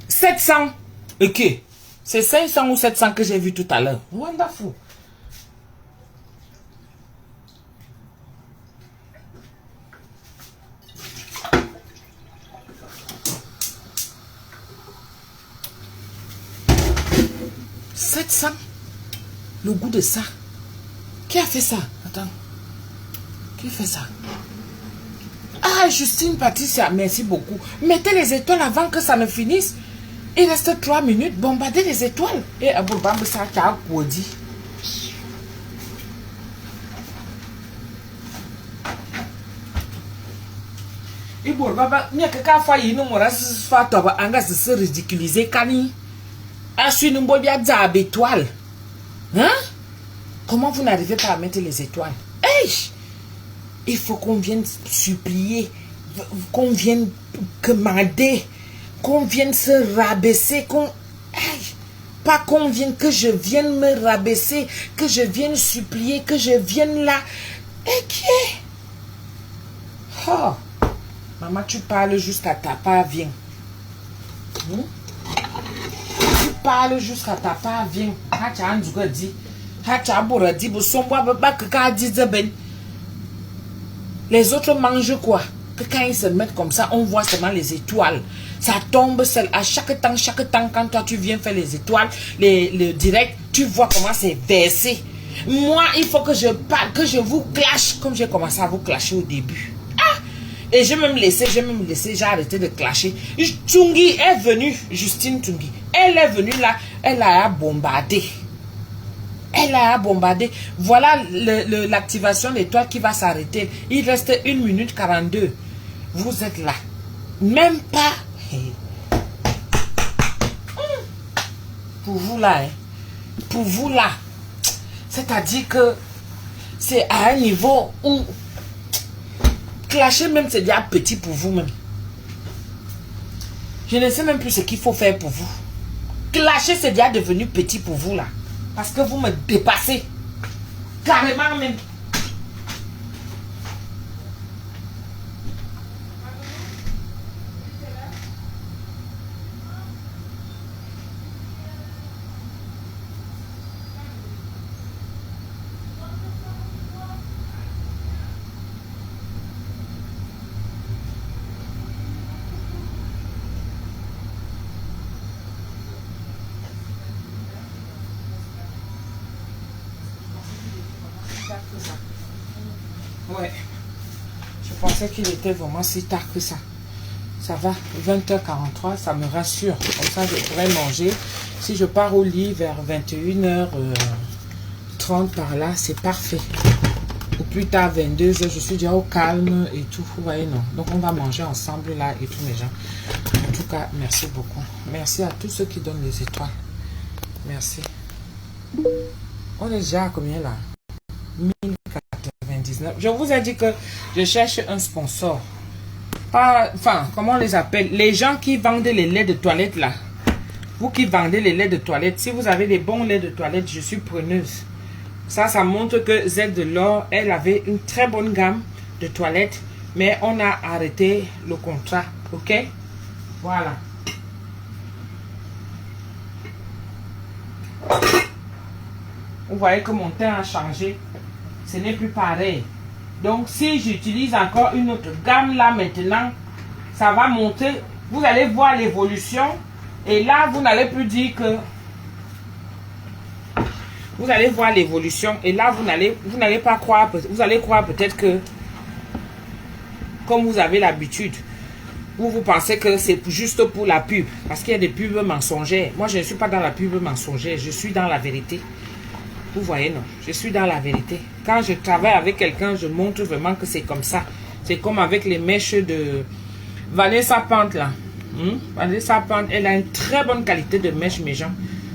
700. Ok. C'est 500 ou 700 que j'ai vu tout à l'heure. Wonderful. Le goût de ça. Qui a fait ça? Attends. Qui fait ça? Ah, Justine Patricia, merci beaucoup. Mettez les étoiles avant que ça ne finisse. Il reste 3 minutes. Bombardez les étoiles. Et Aboubamba, ça a dit. Et Boubamba, il y a quelqu'un qui a fait une se ridiculiser. Étoile. Hein? Comment vous n'arrivez pas à mettre les étoiles? Hey! Il faut qu'on vienne supplier, qu'on vienne commander, qu'on vienne se rabaisser, pas qu'on vienne, que je vienne me rabaisser, que je vienne supplier, que je vienne là. Et qui est? Oh! Maman, tu parles jusqu'à ta part, viens. Tu parles jusqu'à ta part, viens. Les autres mangent quoi? Que quand ils se mettent comme ça, on voit seulement les étoiles. Ça tombe à chaque temps, quand toi tu viens faire les étoiles, le direct, tu vois comment c'est versé. Moi, il faut que je parle, que je vous clash comme j'ai commencé à vous clasher au début. Ah! Et j'ai même laissé, j'ai arrêté de clasher. Tungi est venue, Justine Tungi. Elle est venue là, elle a bombardé. Elle a bombardé. Voilà l'activation d'étoile qui va s'arrêter. Il reste 1 minute 42. Vous êtes là. Même pas. Pour vous là. Hein. Pour vous là. C'est-à-dire que c'est à un niveau où clasher même c'est déjà petit pour vous-même. Je ne sais même plus ce qu'il faut faire pour vous. Clasher c'est déjà devenu petit pour vous là. Parce que vous me dépassez. Carrément même. Ouais. Je pensais qu'il était vraiment si tard que ça. Ça va, 20h43, ça me rassure. Comme ça, je pourrais manger. Si je pars au lit vers 21h30 par là, c'est parfait. Ou plus tard, 22h, je suis déjà au calme et tout. Vous voyez, non. Donc, on va manger ensemble là et tout, mes gens. En tout cas, merci beaucoup. Merci à tous ceux qui donnent les étoiles. Merci. On est déjà à combien là? 1099. Je vous ai dit que je cherche un sponsor. Pas, enfin, comment on les appelle? Les gens qui vendent les laits de toilette là. Vous qui vendez les laits de toilette, si vous avez des bons laits de toilette, je suis preneuse. Ça montre que Z de l'or, elle avait une très bonne gamme de toilettes, mais on a arrêté le contrat. Ok? Voilà. Vous voyez que mon teint a changé. Ce n'est plus pareil. Donc, si j'utilise encore une autre gamme là maintenant, ça va monter. Vous allez voir l'évolution. Et là, vous n'allez plus dire que... Vous allez voir l'évolution. Et là, vous n'allez pas croire... Vous allez croire peut-être que... Comme vous avez l'habitude, vous pensez que c'est juste pour la pub. Parce qu'il y a des pubs mensongères. Moi, je ne suis pas dans la pub mensongère. Je suis dans la vérité. Vous voyez, non? Je suis dans la vérité. Quand je travaille avec quelqu'un, je montre vraiment que c'est comme ça. C'est comme avec les mèches de Vanessa Pente, là. Vanessa Pente, elle a une très bonne qualité de mèche, mes gens.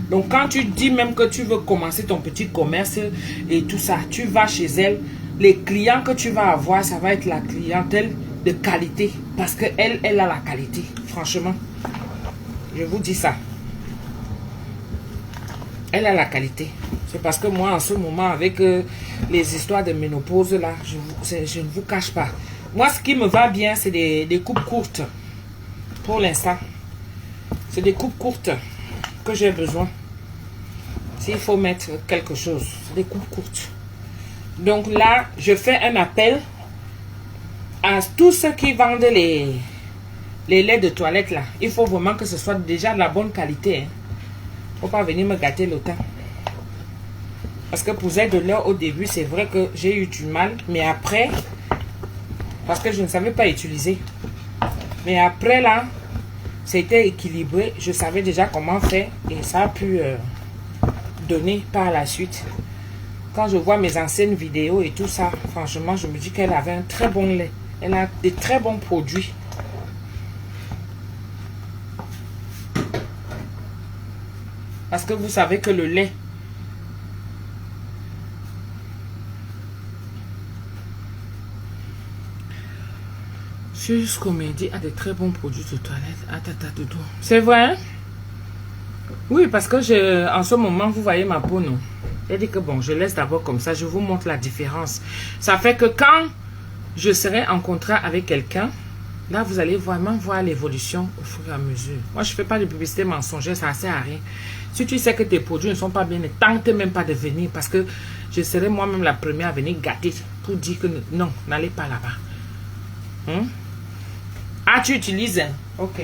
Donc, quand tu dis même que tu veux commencer ton petit commerce et tout ça, tu vas chez elle. Les clients que tu vas avoir, ça va être la clientèle de qualité. Parce qu'elle, elle a la qualité. Franchement, je vous dis ça. Elle a la qualité. C'est parce que moi, en ce moment, avec les histoires de ménopause, là, je ne vous cache pas. Moi, ce qui me va bien, c'est des coupes courtes. Pour l'instant. C'est des coupes courtes que j'ai besoin. S'il faut mettre quelque chose. C'est des coupes courtes. Donc là, je fais un appel à tous ceux qui vendent les laits de toilette, là. Il faut vraiment que ce soit déjà de la bonne qualité, hein. Faut pas venir me gâter le temps. Parce que pour de l'heure au début, c'est vrai que j'ai eu du mal. Mais après, parce que je ne savais pas utiliser. Mais après là, c'était équilibré. Je savais déjà comment faire. Et ça a pu donner par la suite. Quand je vois mes anciennes vidéos et tout ça, franchement, je me dis qu'elle avait un très bon lait. Elle a des très bons produits. Parce que vous savez que le lait, Sus Comédie a de très bons produits de toilette. C'est vrai, hein? Oui, parce que en ce moment, vous voyez ma peau, non? J'ai dit que bon, je laisse d'abord comme ça, je vous montre la différence. Ça fait que quand je serai en contrat avec quelqu'un, là, vous allez vraiment voir l'évolution au fur et à mesure. Moi, je ne fais pas de publicité mensongère, ça ne sert à rien. Si tu sais que tes produits ne sont pas bien, ne tente même pas de venir parce que je serai moi-même la première à venir gâter pour dire que non, n'allez pas là-bas. Ah, tu utilises, hein? Ok.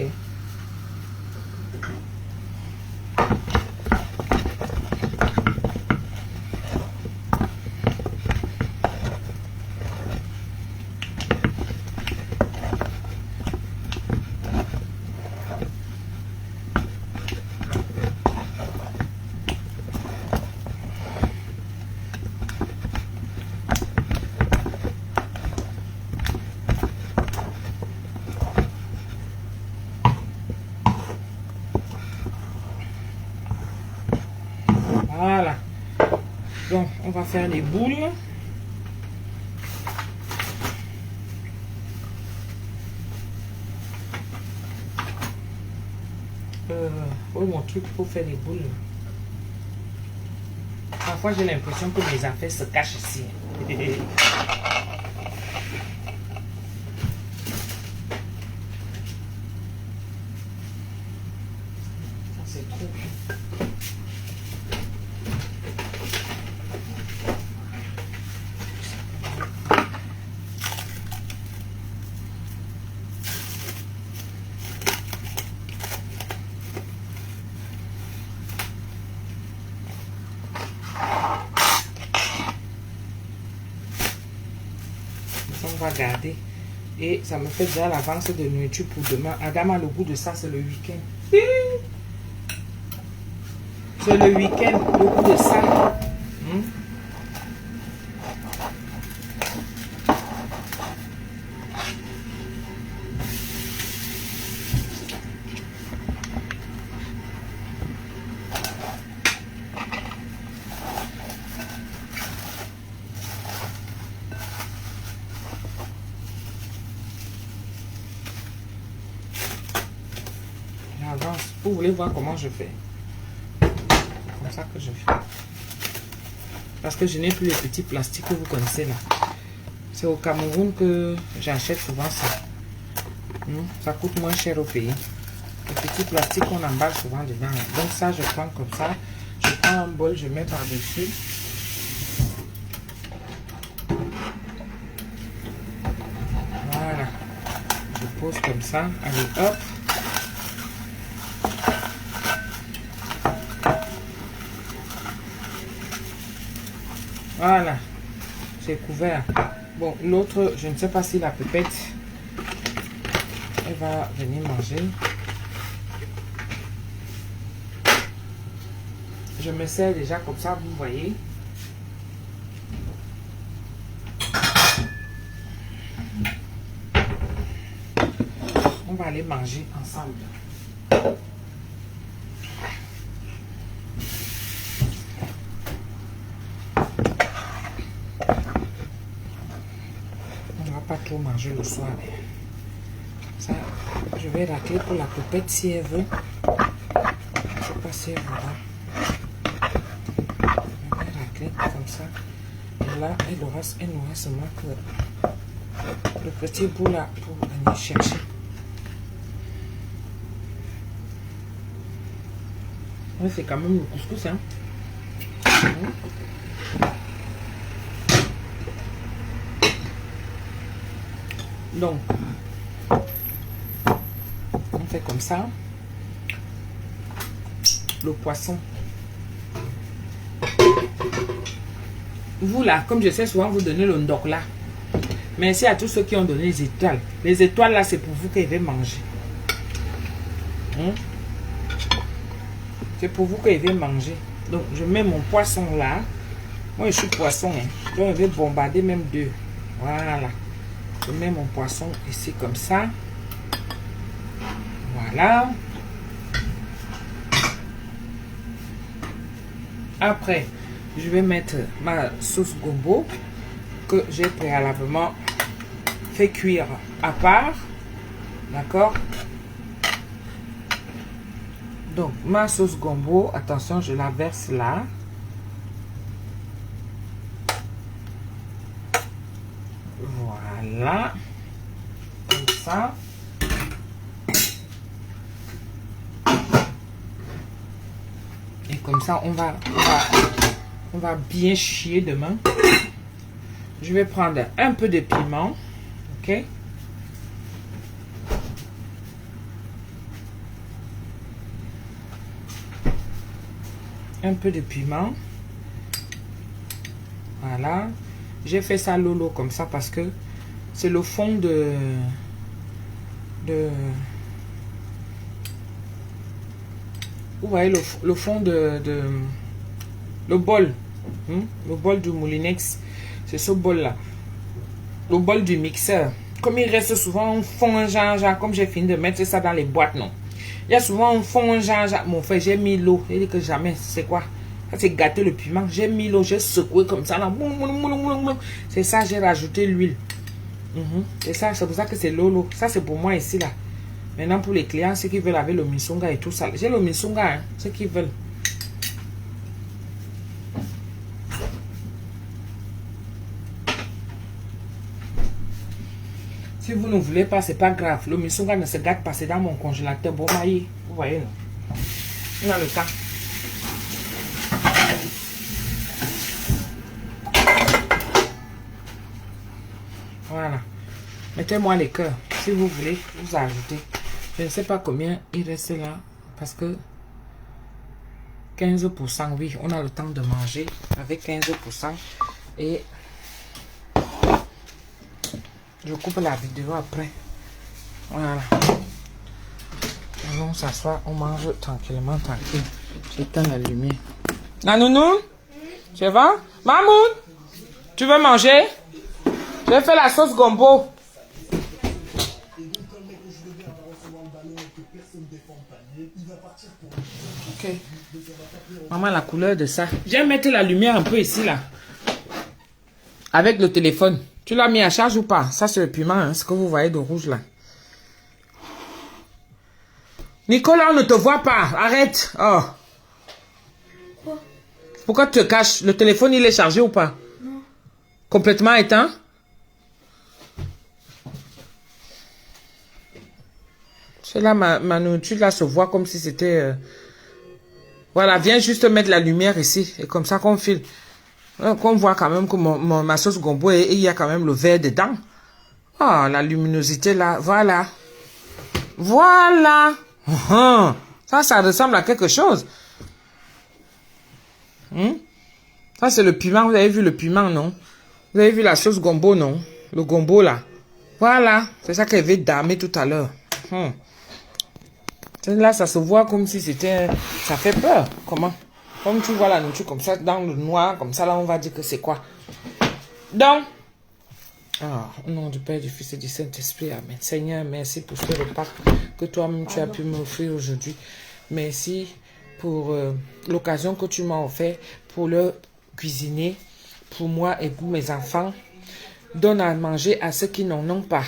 Voilà. Donc, on va faire les boules. Oh, mon truc pour faire les boules. Parfois, j'ai l'impression que mes affaires se cachent ici. C'est trop. On va garder et ça me fait déjà l'avance de nourriture pour demain. Adam a le goût de ça, c'est le week-end. C'est le week-end, le goût de ça. Avance. Vous voulez voir comment je fais? Comme ça que je fais. Parce que je n'ai plus les petits plastiques que vous connaissez là. C'est au Cameroun que j'achète souvent ça. Ça coûte moins cher au pays. Les petits plastiques qu'on emballe souvent dedans. Donc ça, je prends comme ça. Je prends un bol, je mets par-dessus. pose comme ça. Allez, hop. Voilà. C'est couvert. Bon, l'autre, je ne sais pas si la pépette, elle va venir manger. Je me sers déjà comme ça, vous voyez. On va aller manger ensemble. On ne va pas trop manger le soir. Ça, je vais racler pour la pépette si elle veut. Je ne sais pas si elle voudra. Je vais racler comme ça. Et là, elle nous reste seulement que le petit bout là pour venir chercher. Oui, c'est quand même le couscous, hein. Donc, on fait comme ça. Le poisson. Vous là, comme je sais souvent vous donner le ndok là. Merci à tous ceux qui ont donné les étoiles. Les étoiles là, c'est pour vous qu'ils vont manger. C'est pour vous qu'ils vont manger. Donc, je mets mon poisson là. Moi, je suis poisson. Hein. Donc, je vais bombarder même deux. Voilà. Je mets mon poisson ici comme ça. Voilà. Après, je vais mettre ma sauce gombo que j'ai préalablement fait cuire à part. D'accord? Donc, ma sauce gombo, attention, je la verse là. Voilà. Comme ça. Et comme ça, on va bien chier demain. Je vais prendre un peu de piment. Ok? Un peu de piment. Voilà. J'ai fait ça lolo comme ça parce que c'est le fond de vous voyez le fond de le bol. Le bol du Moulinex. C'est ce bol là. Le bol du mixeur. Comme il reste souvent un fond genre comme j'ai fini de mettre ça dans les boîtes, non. Il y a souvent un fond genre mon frère, j'ai mis l'eau. Il dit que jamais, c'est quoi? C'est gâter le piment. J'ai mis l'eau, j'ai secoué comme ça. C'est ça, j'ai rajouté l'huile. C'est ça, c'est pour ça que c'est l'eau. Ça, c'est pour moi ici, là. Maintenant, pour les clients, ceux qui veulent avec le misonga et tout ça. J'ai le misonga, hein, ceux qui veulent. Si vous ne voulez pas, c'est pas grave. Le misonga ne se gâte pas, c'est dans mon congélateur. Bon, maïe, vous voyez, non? On a le temps. Voilà. Mettez-moi les cœurs. Si vous voulez, vous ajoutez. Je ne sais pas combien il reste là. Parce que 15%, oui, on a le temps de manger avec 15%. Et je coupe la vidéo après. Voilà. On s'assoit, on mange tranquillement, tranquille. J'éteins la lumière. Nanounou, tu vas? Mamoun, tu veux manger? Je fais la sauce gombo. Ok. Maman, la couleur de ça. Je vais mettre la lumière un peu ici, là. Avec le téléphone. Tu l'as mis à charge ou pas? Ça, c'est le piment, hein, ce que vous voyez de rouge, là. Nicolas, on ne te voit pas. Arrête. Oh. Quoi? Pourquoi tu te caches? Le téléphone, il est chargé ou pas? Non. Complètement éteint? C'est là, ma nourriture, là, se voit comme si c'était... Voilà, viens juste mettre la lumière ici. Et comme ça qu'on file. Qu'on voit quand même que ma sauce gombo, il y a quand même le verre dedans. Oh, la luminosité, là. Voilà. Voilà. Ça ressemble à quelque chose. Ça, c'est le piment. Vous avez vu le piment, non? Vous avez vu la sauce gombo, non? Le gombo, là. Voilà. C'est ça qu'elle veut damer tout à l'heure. Là, ça se voit comme si c'était... Ça fait peur. Comment? Comme tu vois la nourriture comme ça, dans le noir, comme ça, là, on va dire que c'est quoi? Donc, au nom du Père, du Fils et du Saint-Esprit, Amen. Seigneur, merci pour ce repas que toi-même tu as pu m'offrir aujourd'hui. Merci pour l'occasion que tu m'as offert pour le cuisiner, pour moi et pour mes enfants. Donne à manger à ceux qui n'en ont pas.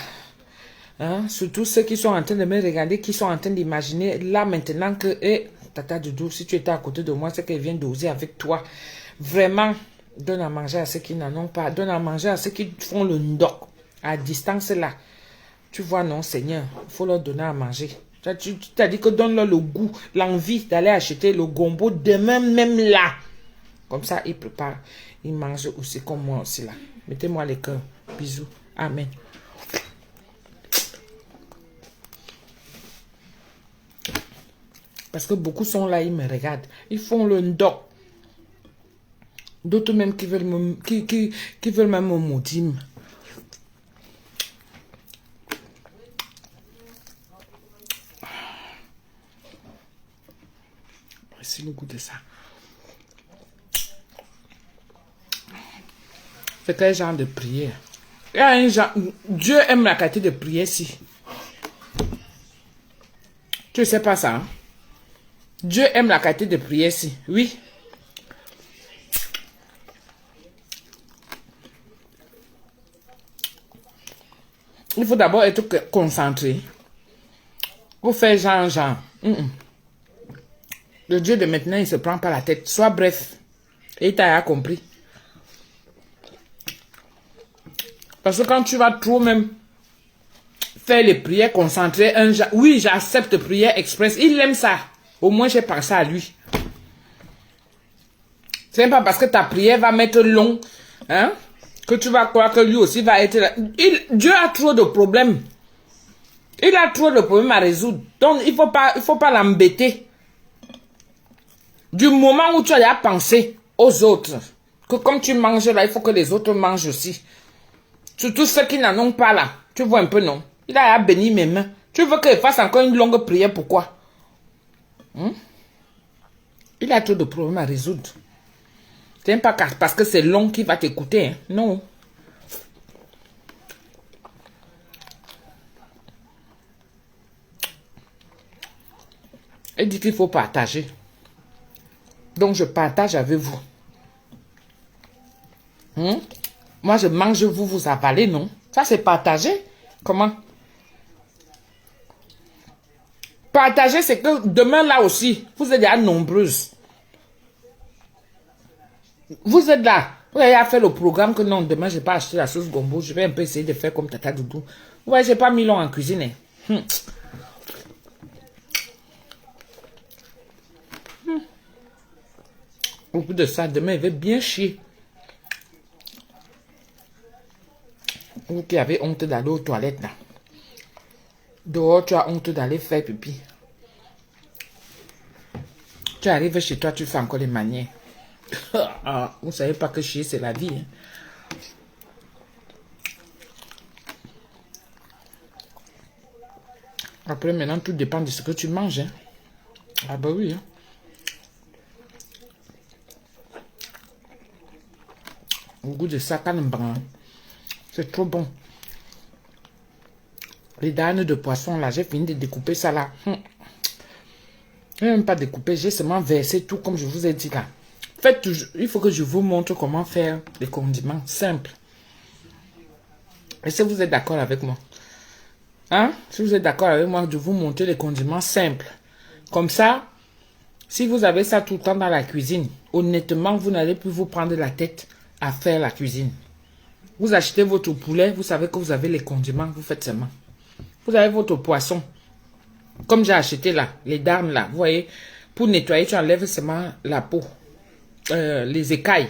Surtout ceux qui sont en train de me regarder, qui sont en train d'imaginer là maintenant que, Tata Doudou, si tu étais à côté de moi, c'est qu'elle vient d'oser avec toi. Vraiment, donne à manger à ceux qui n'en ont pas. Donne à manger à ceux qui font le ndoc à distance là. Tu vois, non, Seigneur, il faut leur donner à manger. Tu t'as dit que donne-leur le goût, l'envie d'aller acheter le gombo demain même là. Comme ça, ils préparent. Ils mangent aussi comme moi aussi là. Mettez-moi les cœurs. Bisous. Amen. Parce que beaucoup sont là, ils me regardent. Ils font le ndoc. D'autres même qui veulent même me maudire. Voici le goût de ça. C'est quel genre de prière? Il y a un genre... Dieu aime la qualité de prière si. Tu ne sais pas ça, hein? Dieu aime la qualité de prière si. Oui. Il faut d'abord être concentré. Vous faites genre. Le Dieu de maintenant, il ne se prend pas la tête. Sois bref. Et tu as compris. Parce que quand tu vas trop même faire les prières concentrées, oui, j'accepte prière express. Il aime ça. Au moins, j'ai pensé à lui. C'est pas parce que ta prière va mettre long, hein, que tu vas croire que lui aussi va être là. Dieu a trop de problèmes. Il a trop de problèmes à résoudre. Donc, il faut pas l'embêter. Du moment où tu as pensé aux autres, que comme tu manges là, il faut que les autres mangent aussi. Surtout ceux qui n'en ont pas là. Tu vois un peu, non? Il a béni mes mains. Tu veux qu'il fasse encore une longue prière, pourquoi? Il a trop de problèmes à résoudre. C'est pas parce que c'est long qu'il va t'écouter. Hein? Non. Il dit qu'il faut partager. Donc je partage avec vous. Moi je mange, vous avalez, non? Ça c'est partager. Comment? Partager, c'est que demain là aussi, vous êtes déjà nombreuses. Vous êtes là. Vous avez fait le programme que non, demain je vais pas acheter la sauce gombo. Je vais un peu essayer de faire comme Tata Doudou. Ouais, j'ai pas mis long en cuisine. Au bout de ça, demain il va bien chier. Vous qui avez honte d'aller aux toilettes là. Dehors, tu as honte d'aller faire pipi. Tu arrives chez toi, tu fais encore les manières. Vous savez pas que chier, c'est la vie. Hein? Après, maintenant, tout dépend de ce que tu manges. Hein? Ah bah oui. Hein? Au goût de ça, c'est trop bon. Les dames de poisson, là, j'ai fini de découper ça, là. Je n'ai même pas découpé, j'ai seulement versé tout comme je vous ai dit, là. Faites toujours, il faut que je vous montre comment faire les condiments simples. Et si vous êtes d'accord avec moi, hein? Si vous êtes d'accord avec moi, je vous montre les condiments simples. Comme ça, si vous avez ça tout le temps dans la cuisine, honnêtement, vous n'allez plus vous prendre la tête à faire la cuisine. Vous achetez votre poulet, vous savez que vous avez les condiments, vous faites seulement. Vous avez votre poisson. Comme j'ai acheté là, les darnes là, vous voyez, pour nettoyer, tu enlèves seulement la peau, les écailles.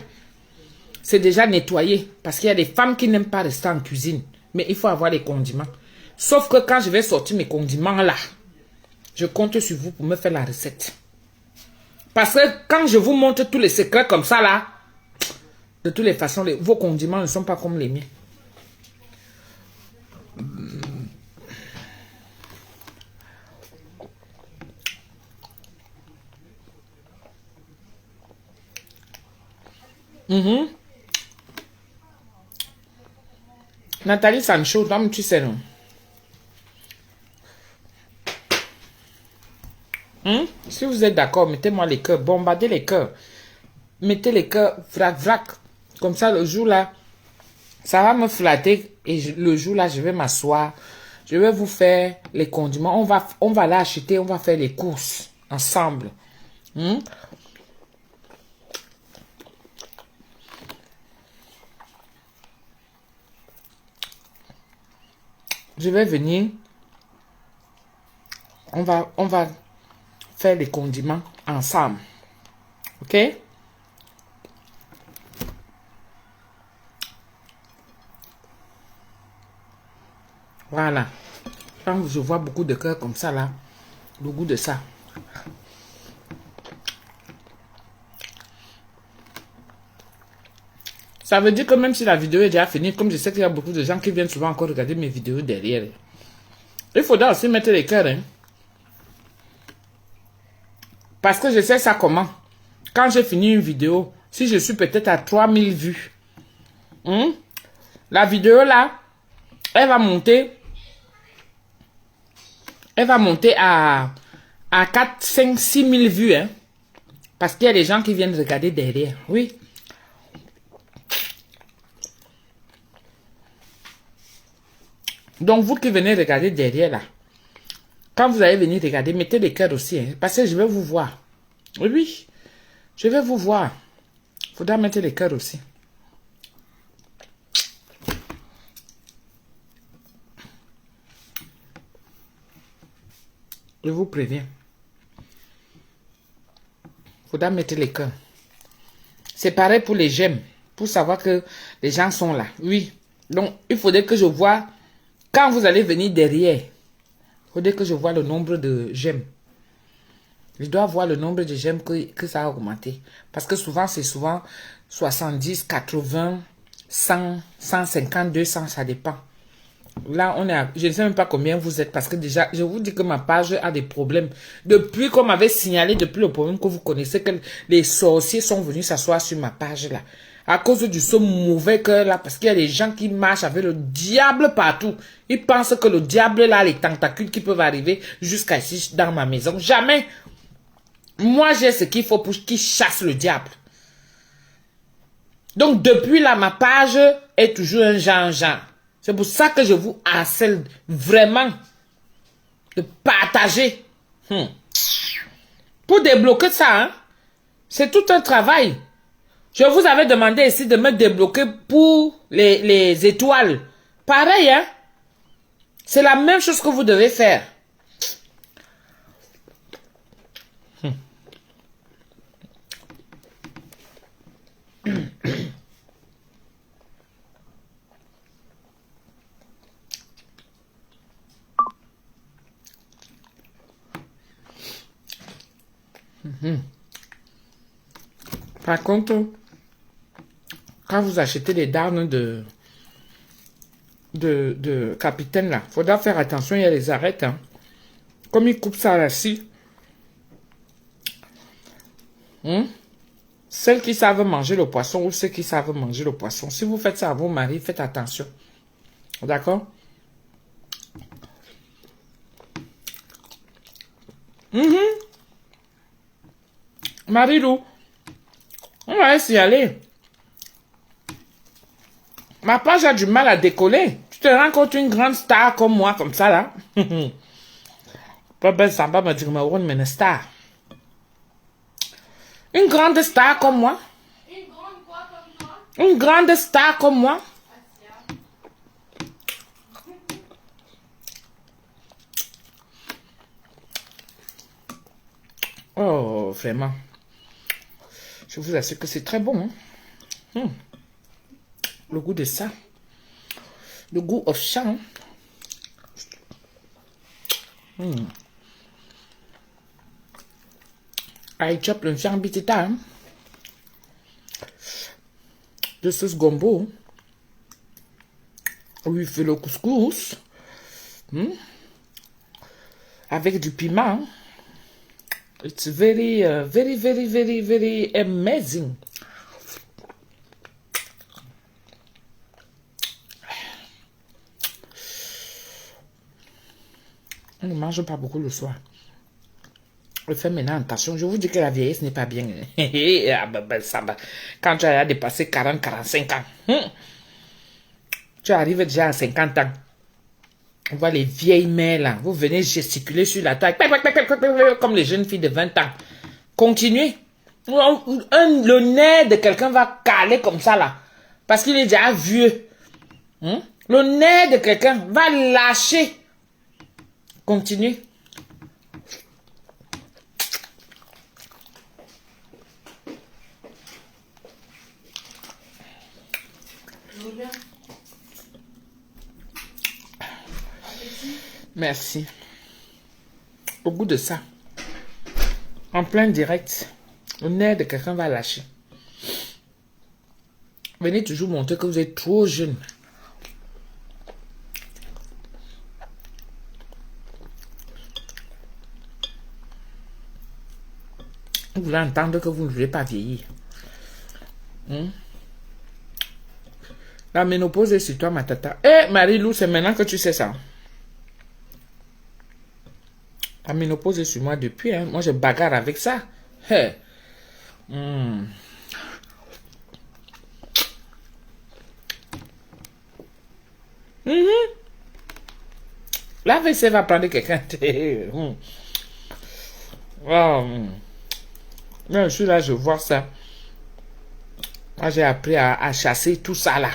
C'est déjà nettoyé, parce qu'il y a des femmes qui n'aiment pas rester en cuisine. Mais il faut avoir les condiments. Sauf que quand je vais sortir mes condiments là, je compte sur vous pour me faire la recette. Parce que quand je vous montre tous les secrets comme ça là, de toutes les façons, vos condiments ne sont pas comme les miens. Nathalie Sancho, toi, tu sais non? Si vous êtes d'accord, mettez-moi les cœurs, bombardez les cœurs. Mettez les cœurs, vrac, vrac. Comme ça, le jour là, ça va me flatter. Et le jour là, je vais m'asseoir. Je vais vous faire les condiments. On va l'acheter, on va faire les courses ensemble. Je vais venir. On va faire les condiments ensemble. Ok? Voilà. Quand je vois beaucoup de cœurs comme ça là, le goût de ça. Ça veut dire que même si la vidéo est déjà finie, comme je sais qu'il y a beaucoup de gens qui viennent souvent encore regarder mes vidéos derrière, il faudra aussi mettre les cœurs. Hein. Parce que je sais ça comment. Quand j'ai fini une vidéo, si je suis peut-être à 3000 vues, la vidéo là, elle va monter à 4, 5, 6000 vues. Hein. Parce qu'il y a des gens qui viennent regarder derrière. Oui. Donc, vous qui venez regarder derrière là, quand vous allez venir regarder, mettez les cœurs aussi. Hein, parce que je vais vous voir. Oui, je vais vous voir. Il faudra mettre les cœurs aussi. Je vous préviens. Il faudra mettre les cœurs. C'est pareil pour les j'aime. Pour savoir que les gens sont là. Oui. Donc, il faudrait que je vois. Quand vous allez venir derrière, il faudrait que je vois le nombre de j'aime. Je dois voir le nombre de j'aime que ça a augmenté. Parce que souvent, c'est souvent 70, 80, 100, 150, 200, ça dépend. Là, on est à, je ne sais même pas combien vous êtes parce que déjà, je vous dis que ma page a des problèmes. Depuis qu'on m'avait signalé, depuis le problème que vous connaissez, que les sorciers sont venus s'asseoir sur ma page là. À cause du ce mauvais cœur là, parce qu'il y a des gens qui marchent avec le diable partout. Ils pensent que le diable là, les tentacules qui peuvent arriver jusqu'à ici dans ma maison. Jamais. Moi, j'ai ce qu'il faut pour qu'ils chassent le diable. Donc, depuis là, ma page est toujours un genre. C'est pour ça que je vous harcèle vraiment de partager. Pour débloquer ça, hein, c'est tout un travail. Je vous avais demandé ici de me débloquer pour les étoiles. Pareil, hein. C'est la même chose que vous devez faire. Par contre, quand vous achetez des darnes de capitaine là, faudra faire attention, il y a des arêtes. Hein. Comme ils coupent ça là-ci. Celles qui savent manger le poisson ou ceux qui savent manger le poisson. Si vous faites ça à vos maris, faites attention. D'accord? Marie-Lou, on va essayer d'y aller. Ma page a du mal à décoller. Tu te rends compte une grande star comme moi, comme ça là? Pas ben ça va me dire, mais on est une star. Une grande star comme moi. Une grande quoi comme toi? Une grande star comme moi. Oh, vraiment. Je vous assure que c'est très bon. Hein? Le goût de ça. Le goût of chat. Hein? I chop le fiang bitita. Hein? De sauce gombo. Oui, fait le couscous. Avec du piment. It's very, very, very, very, very amazing. On ne mange pas beaucoup le soir. Je fais maintenant attention. Je vous dis que la vieillesse n'est pas bien. Quand tu as dépassé 40-45 ans, tu arrives déjà à 50 ans. On voit les vieilles mères là. Vous venez gesticuler sur la table comme les jeunes filles de 20 ans. Continuez. Le nez de quelqu'un va caler comme ça là. Parce qu'il est déjà vieux. Le nez de quelqu'un va lâcher. Continuez. Merci. Au bout de ça, en plein direct, le nez de quelqu'un va lâcher. Venez toujours montrer que vous êtes trop jeune. Vous voulez entendre que vous ne voulez pas vieillir. La ménopause est sur toi, ma tata. Eh, Marie-Lou, c'est maintenant que tu sais ça. La ménopause est sur moi depuis. Hein. Moi, je bagarre avec ça. Hey. La WC va prendre quelqu'un. Je suis là, je vois ça. Moi, j'ai appris à chasser tout ça là.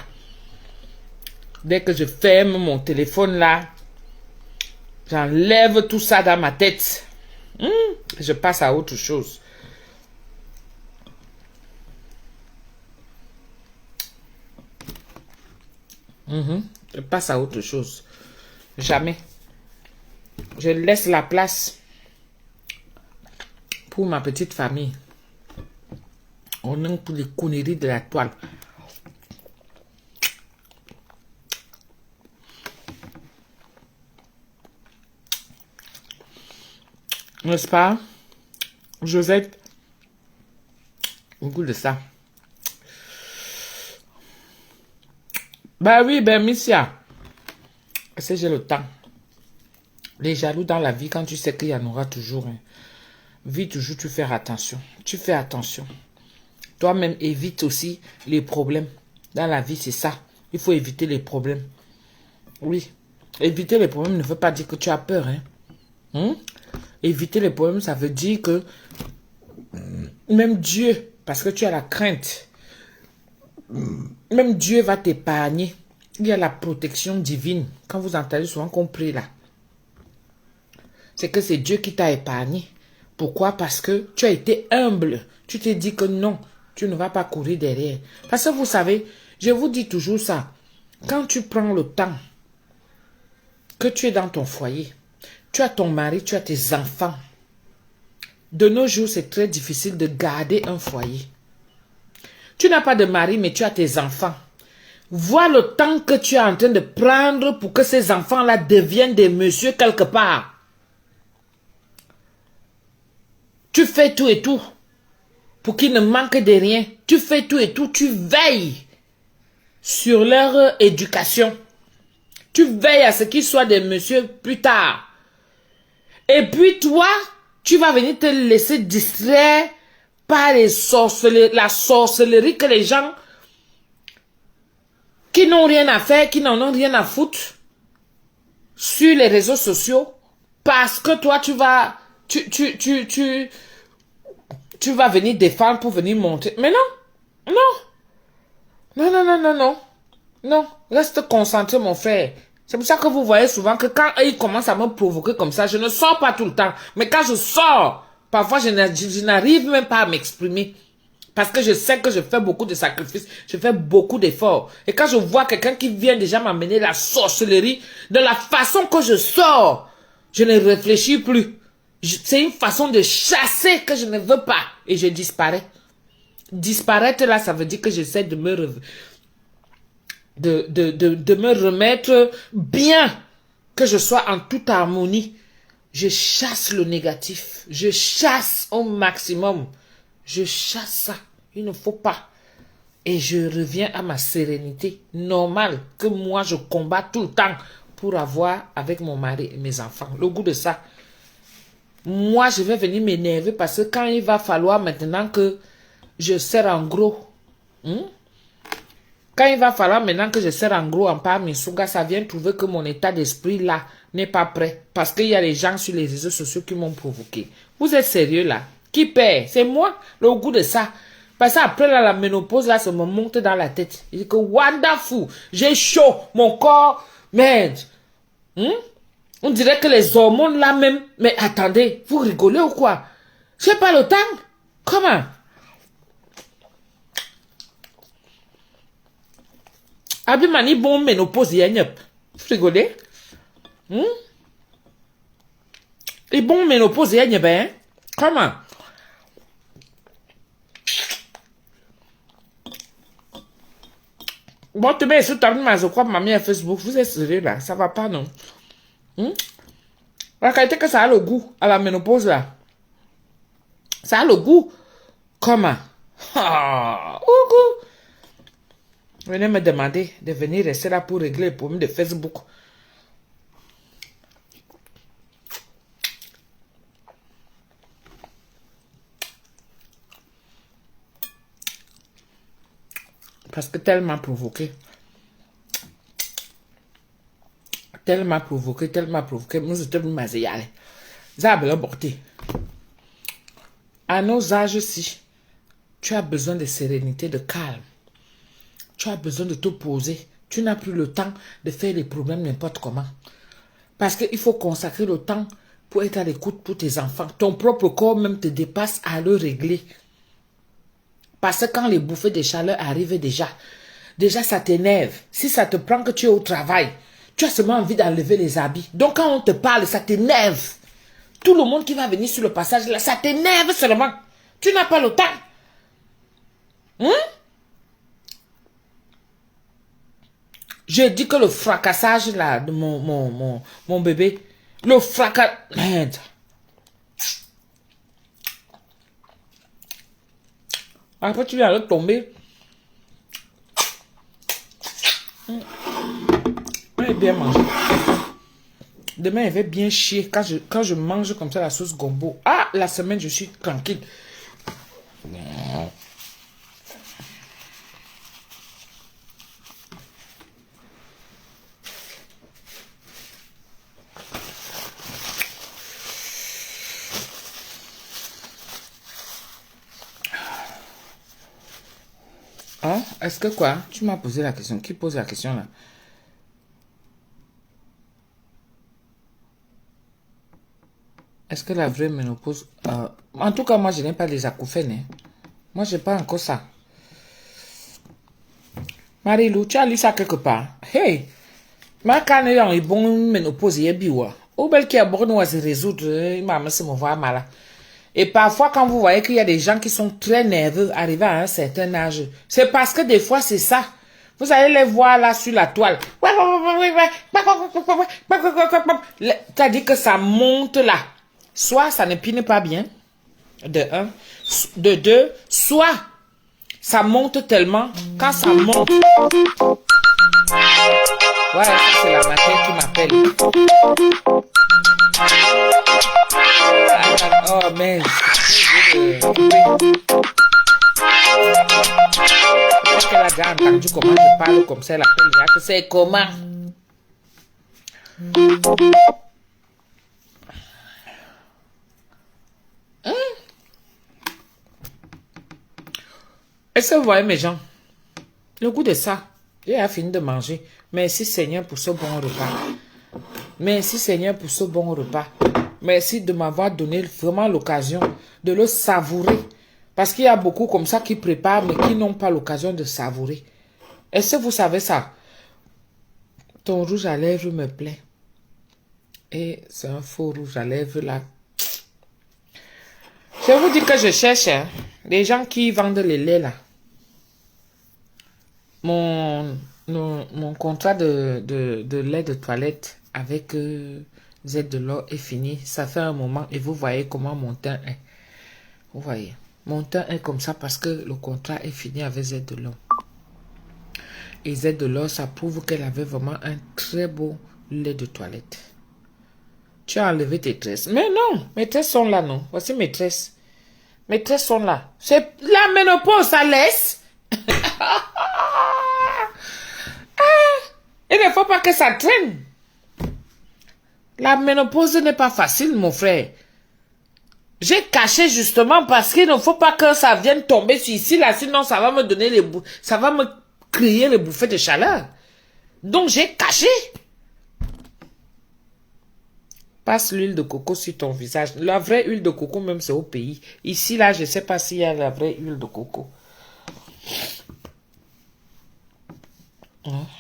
Dès que je ferme mon téléphone là, j'enlève tout ça dans ma tête. Je passe à autre chose. Je passe à autre chose. Jamais. Je laisse la place pour ma petite famille. On a pour les conneries de la toile. N'est-ce pas, Josette? Au goût de ça. Bah oui, ben Missia. Est-ce que j'ai le temps? Les jaloux dans la vie, quand tu sais qu'il y en aura toujours. Hein. Vis toujours, tu fais attention. Tu fais attention. Toi-même, évite aussi les problèmes. Dans la vie, c'est ça. Il faut éviter les problèmes. Oui. Éviter les problèmes ne veut pas dire que tu as peur. Hein? Éviter les problèmes, ça veut dire que même Dieu, parce que tu as la crainte, même Dieu va t'épargner. Il y a la protection divine. Quand vous entendez souvent qu'on prie là, c'est que c'est Dieu qui t'a épargné. Pourquoi? Parce que tu as été humble. Tu t'es dit que non, tu ne vas pas courir derrière. Parce que vous savez, je vous dis toujours ça. Quand tu prends le temps que tu es dans ton foyer, tu as ton mari, tu as tes enfants. De nos jours, c'est très difficile de garder un foyer. Tu n'as pas de mari, mais tu as tes enfants. Vois le temps que tu es en train de prendre pour que ces enfants-là deviennent des messieurs quelque part. Tu fais tout et tout pour qu'ils ne manquent de rien. Tu fais tout et tout, tu veilles sur leur éducation. Tu veilles à ce qu'ils soient des messieurs plus tard. Et puis toi, tu vas venir te laisser distraire par la sorcellerie que les gens qui n'ont rien à faire, qui n'en ont rien à foutre sur les réseaux sociaux, parce que toi tu vas venir défendre pour venir monter. Mais non, reste concentré mon frère. C'est pour ça que vous voyez souvent que quand ils commencent à me provoquer comme ça, je ne sors pas tout le temps. Mais quand je sors, parfois je n'arrive même pas à m'exprimer. Parce que je sais que je fais beaucoup de sacrifices, je fais beaucoup d'efforts. Et quand je vois quelqu'un qui vient déjà m'amener la sorcellerie, de la façon que je sors, Je ne réfléchis plus. C'est une façon de chasser que je ne veux pas. Et je disparais. Disparaître là, ça veut dire que j'essaie de me remettre bien. Que je sois en toute harmonie. Je chasse le négatif. Je chasse au maximum. Je chasse ça. Il ne faut pas. Et je reviens à ma sérénité normale que moi je combats tout le temps pour avoir avec mon mari et mes enfants. Le goût de ça. Moi, je vais venir m'énerver parce que quand il va falloir maintenant que je serre en gros, quand il va falloir maintenant que je serre en gros en part Misuga, ça vient trouver que mon état d'esprit là n'est pas prêt. Parce qu'il y a des gens sur les réseaux sociaux qui m'ont provoqué. Vous êtes sérieux là? Qui paie? C'est moi, le goût de ça. Parce qu'après là, la ménopause là, ça me monte dans la tête. Je dis que wonderful, j'ai chaud, mon corps, merde. On dirait que les hormones là même. Mais attendez, vous rigolez ou quoi? J'ai pas le temps. Comment? Abimani bon ménopause yenyep. Vous rigolez? Et bon ménopause yenyep, hein? Comment? Bon, tu mets sur ta main, je crois, ma mère Facebook. Vous êtes sérieux là? Ça va pas, non? La qualité que ça a le goût à la ménopause là. Ça a le goût. Comment? Venez me demander de venir rester là pour régler les problèmes de Facebook. Parce que tellement provoqué. Tellement provoqué. Nous sommes mazéyales. Zab la portée. À nos âges-ci, tu as besoin de sérénité, de calme. Tu as besoin de te poser. Tu n'as plus le temps de faire les problèmes n'importe comment. Parce qu'il faut consacrer le temps pour être à l'écoute pour tes enfants. Ton propre corps même te dépasse à le régler. Parce que quand les bouffées de chaleur arrivent déjà ça t'énerve. Si ça te prend que tu es au travail, tu as seulement envie d'enlever les habits. Donc quand on te parle, ça t'énerve. Tout le monde qui va venir sur le passage là, ça t'énerve seulement. Tu n'as pas le temps. J'ai dit que le fracassage là de mon bébé, le fracas... Merde. Après tu viens de tomber. Elle est bien mangée. Demain, elle va bien chier quand je mange comme ça la sauce gombo. Ah, la semaine, je suis tranquille. Hein? Est-ce que quoi? Tu m'as posé la question. Qui pose la question là? Est-ce que la vraie ménopause... En tout cas, moi, je n'ai pas les acouphènes. Hein. Moi, je n'ai pas encore ça. Marie-Lou, tu as lu ça quelque part? Hey! Ma canne est bon ménopause, il y a biwa. Ou bel qui a bon à se résoudre, il m'a mis me voir mal. Et parfois, quand vous voyez qu'il y a des gens qui sont très nerveux arrivés à un certain âge, c'est parce que des fois, c'est ça. Vous allez les voir là sur la toile. C'est-à-dire que ça monte là. Soit ça ne pine pas bien, de un. De deux, soit ça monte tellement, quand ça monte... Ouais, ça c'est la matière qui m'appelle. Oh merde. Est-ce qu'elle a déjà entendu comment je parle comme ça? Elle appelle déjà que c'est comment? Est-ce que vous voyez mes gens? Le goût de ça. J'ai fini de manger. Merci Seigneur pour ce bon repas. Merci Seigneur pour ce bon repas. Merci de m'avoir donné vraiment l'occasion de le savourer. Parce qu'il y a beaucoup comme ça qui préparent mais qui n'ont pas l'occasion de savourer. Est-ce que vous savez ça? Ton rouge à lèvres me plaît. Et c'est un faux rouge à lèvres là. Je vous dis que je cherche hein, les gens qui vendent les laits là. Mon contrat de lait de toilette avec Z de l'or est fini. Ça fait un moment et vous voyez comment mon teint est. Vous voyez. Mon teint est comme ça parce que le contrat est fini avec Z de l'or. Et Z de l'or, ça prouve qu'elle avait vraiment un très beau lait de toilette. Tu as enlevé tes tresses. Mais non, mes tresses sont là, non. Voici mes tresses. Mes tresses sont là. C'est la ménopause, ça laisse. Il ne faut pas que ça traîne. La ménopause n'est pas facile, mon frère. J'ai caché justement parce qu'il ne faut pas que ça vienne tomber ici, là, sinon ça va me donner ça va me créer les bouffées de chaleur. Donc j'ai caché. Passe l'huile de coco sur ton visage. La vraie huile de coco, même, c'est au pays. Ici, là, je ne sais pas s'il y a la vraie huile de coco.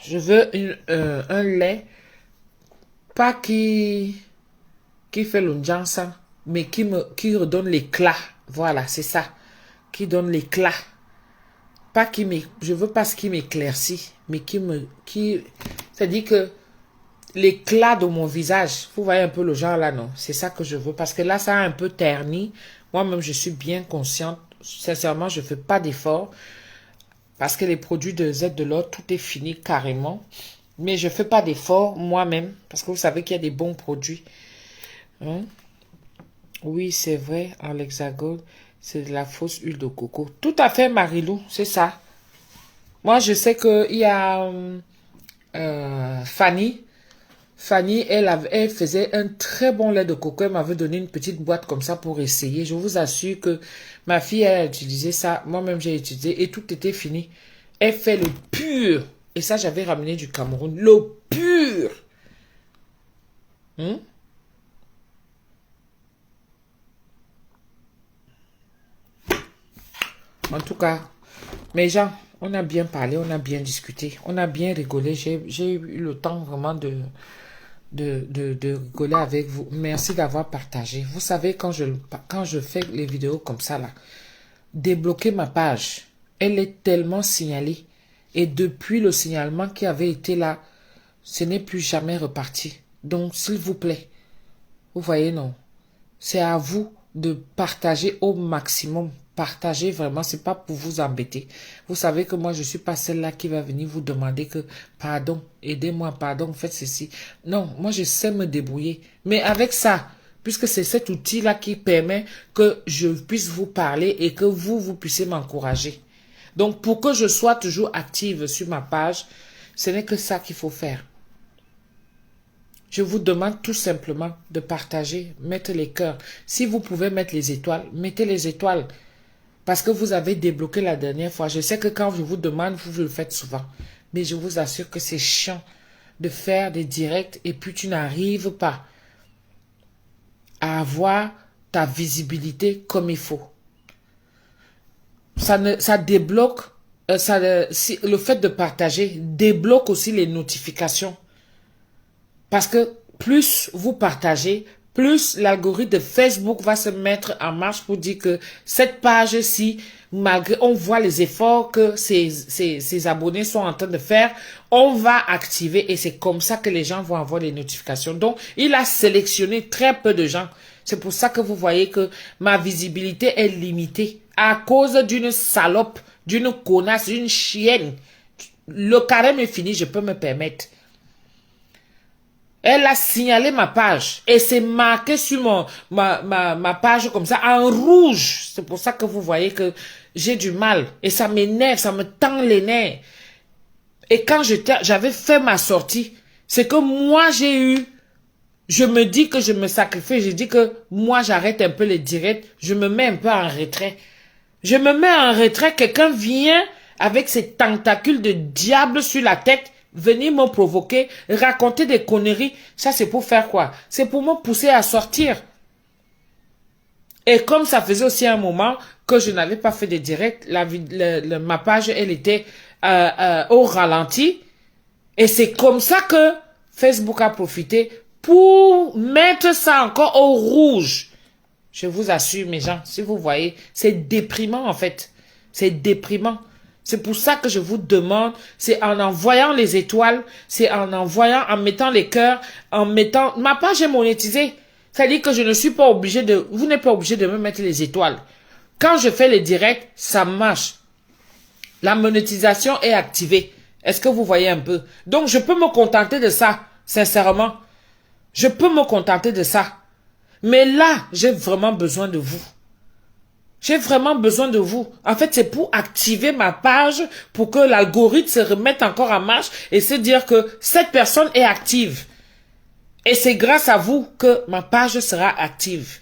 Je veux un lait, pas qui fait l'onjansa, mais qui redonne l'éclat. Voilà, c'est ça. Qui donne l'éclat. Pas je veux pas ce qui m'éclaircit, mais c'est-à-dire que l'éclat de mon visage, vous voyez un peu le genre là, non? C'est ça que je veux, parce que là, ça a un peu terni. Moi-même, je suis bien consciente. Sincèrement, je ne fais pas d'effort, parce que les produits de Z de l'or, tout est fini carrément. Mais je ne fais pas d'effort moi-même, parce que vous savez qu'il y a des bons produits. Hein? Oui, c'est vrai, en l'hexagone, c'est de la fausse huile de coco. Tout à fait, Marilou, c'est ça. Moi, je sais qu'il y a Fanny. Fanny, elle faisait un très bon lait de coco. Elle m'avait donné une petite boîte comme ça pour essayer. Je vous assure que ma fille, elle a utilisé ça. Moi-même, j'ai utilisé et tout était fini. Elle fait le pur. Et ça, j'avais ramené du Cameroun. Le pur. En tout cas, mes gens, on a bien parlé, on a bien discuté, on a bien rigolé. J'ai eu le temps vraiment de rigoler avec vous. Merci d'avoir partagé. Vous savez, quand je fais les vidéos comme ça, là, débloquer ma page, elle est tellement signalée. Et depuis le signalement qui avait été là, ce n'est plus jamais reparti. Donc, s'il vous plaît, vous voyez, non, c'est à vous de partager au maximum. Partagez vraiment, c'est pas pour vous embêter. Vous savez que moi, je suis pas celle-là qui va venir vous demander que, pardon, aidez-moi, pardon, faites ceci. Non, moi, je sais me débrouiller. Mais avec ça, puisque c'est cet outil-là qui permet que je puisse vous parler et que vous puissiez m'encourager. Donc, pour que je sois toujours active sur ma page, ce n'est que ça qu'il faut faire. Je vous demande tout simplement de partager, mettre les cœurs. Si vous pouvez mettre les étoiles, mettez les étoiles. Parce que vous avez débloqué la dernière fois. Je sais que quand je vous demande, vous le faites souvent. Mais je vous assure que c'est chiant de faire des directs et puis tu n'arrives pas à avoir ta visibilité comme il faut. Ça débloque, le fait de partager débloque aussi les notifications. Parce que plus vous partagez, plus l'algorithme de Facebook va se mettre en marche pour dire que cette page-ci, malgré on voit les efforts que ces abonnés sont en train de faire, on va activer et c'est comme ça que les gens vont avoir les notifications. Donc, il a sélectionné très peu de gens. C'est pour ça que vous voyez que ma visibilité est limitée à cause d'une salope, d'une connasse, d'une chienne. Le carême est fini, je peux me permettre. Elle a signalé ma page et c'est marqué sur ma page comme ça en rouge. C'est pour ça que vous voyez que j'ai du mal et ça m'énerve, ça me tend les nerfs. Et quand j'avais fait ma sortie, c'est que moi je me dis que je me sacrifie, je dis que moi j'arrête un peu les directs, je me mets un peu en retrait. Je me mets en retrait, quelqu'un vient avec ses tentacules de diable sur la tête, venir me provoquer, raconter des conneries. Ça, c'est pour faire quoi? C'est pour me pousser à sortir. Et comme ça faisait aussi un moment que je n'avais pas fait de direct, ma page, elle était au ralenti. Et c'est comme ça que Facebook a profité pour mettre ça encore au rouge. Je vous assure, mes gens, si vous voyez, c'est déprimant en fait. C'est déprimant. C'est pour ça que je vous demande, c'est en envoyant les étoiles, c'est en envoyant, en mettant les cœurs, en mettant... Ma page est monétisée. C'est-à-dire que je ne suis pas obligé de... Vous n'êtes pas obligé de me mettre les étoiles. Quand je fais les directs, ça marche. La monétisation est activée. Est-ce que vous voyez un peu? Donc, je peux me contenter de ça, sincèrement. Je peux me contenter de ça. Mais là, j'ai vraiment besoin de vous. J'ai vraiment besoin de vous. En fait, c'est pour activer ma page, pour que l'algorithme se remette encore en marche et se dire que cette personne est active. Et c'est grâce à vous que ma page sera active.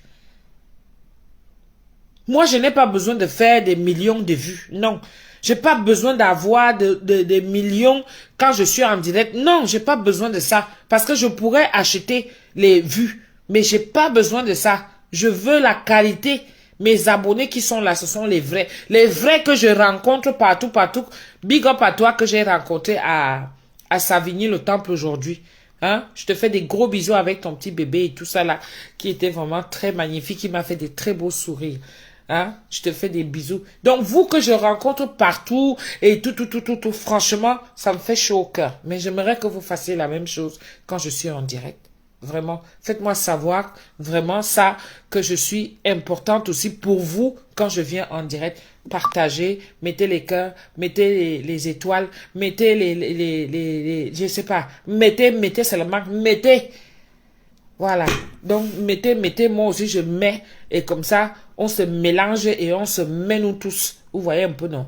Moi, je n'ai pas besoin de faire des millions de vues. Non. J'ai pas besoin d'avoir des millions quand je suis en direct. Non, j'ai pas besoin de ça. Parce que je pourrais acheter les vues. Mais j'ai pas besoin de ça. Je veux la qualité. Mes abonnés qui sont là, ce sont les vrais. Les vrais que je rencontre partout, partout. Big up à toi que j'ai rencontré à Savigny, le temple aujourd'hui. Hein? Je te fais des gros bisous avec ton petit bébé et tout ça là, qui était vraiment très magnifique, qui m'a fait des très beaux sourires. Hein? Je te fais des bisous. Donc, vous que je rencontre partout et tout, franchement, ça me fait chaud au cœur. Mais j'aimerais que vous fassiez la même chose quand je suis en direct. Vraiment, faites-moi savoir vraiment ça, que je suis importante aussi pour vous quand je viens en direct. Partagez, mettez les cœurs, mettez les étoiles, mettez je sais pas, mettez seulement, mettez. Voilà. Donc, mettez, moi aussi je mets, et comme ça, on se mélange et on se met nous tous. Vous voyez un peu, non?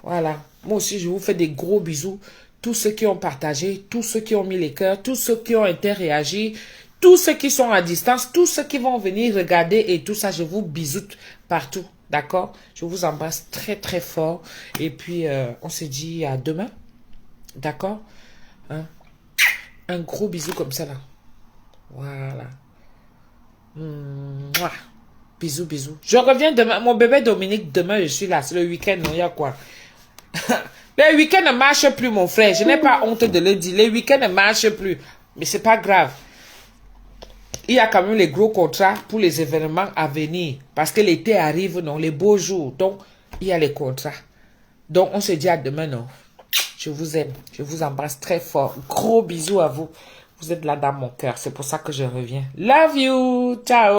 Voilà. Moi aussi, je vous fais des gros bisous. Tous ceux qui ont partagé, tous ceux qui ont mis les cœurs, tous ceux qui ont interréagi, tous ceux qui sont à distance, tous ceux qui vont venir regarder et tout ça, je vous bisoute partout. D'accord? Je vous embrasse très, très fort. Et puis, on se dit à demain. D'accord? Hein? Un gros bisou comme ça, là. Voilà. Mouah. Bisous, bisous. Je reviens demain. Mon bébé Dominique, demain, je suis là. C'est le week-end, non? Il y a quoi? Les week-ends ne marchent plus, mon frère. Je n'ai pas honte de le dire. Les week-ends ne marchent plus. Mais c'est pas grave. Il y a quand même les gros contrats pour les événements à venir. Parce que l'été arrive, non? Les beaux jours. Donc, il y a les contrats. Donc, on se dit à demain, non? Je vous aime. Je vous embrasse très fort. Gros bisous à vous. Vous êtes là dans mon cœur. C'est pour ça que je reviens. Love you. Ciao.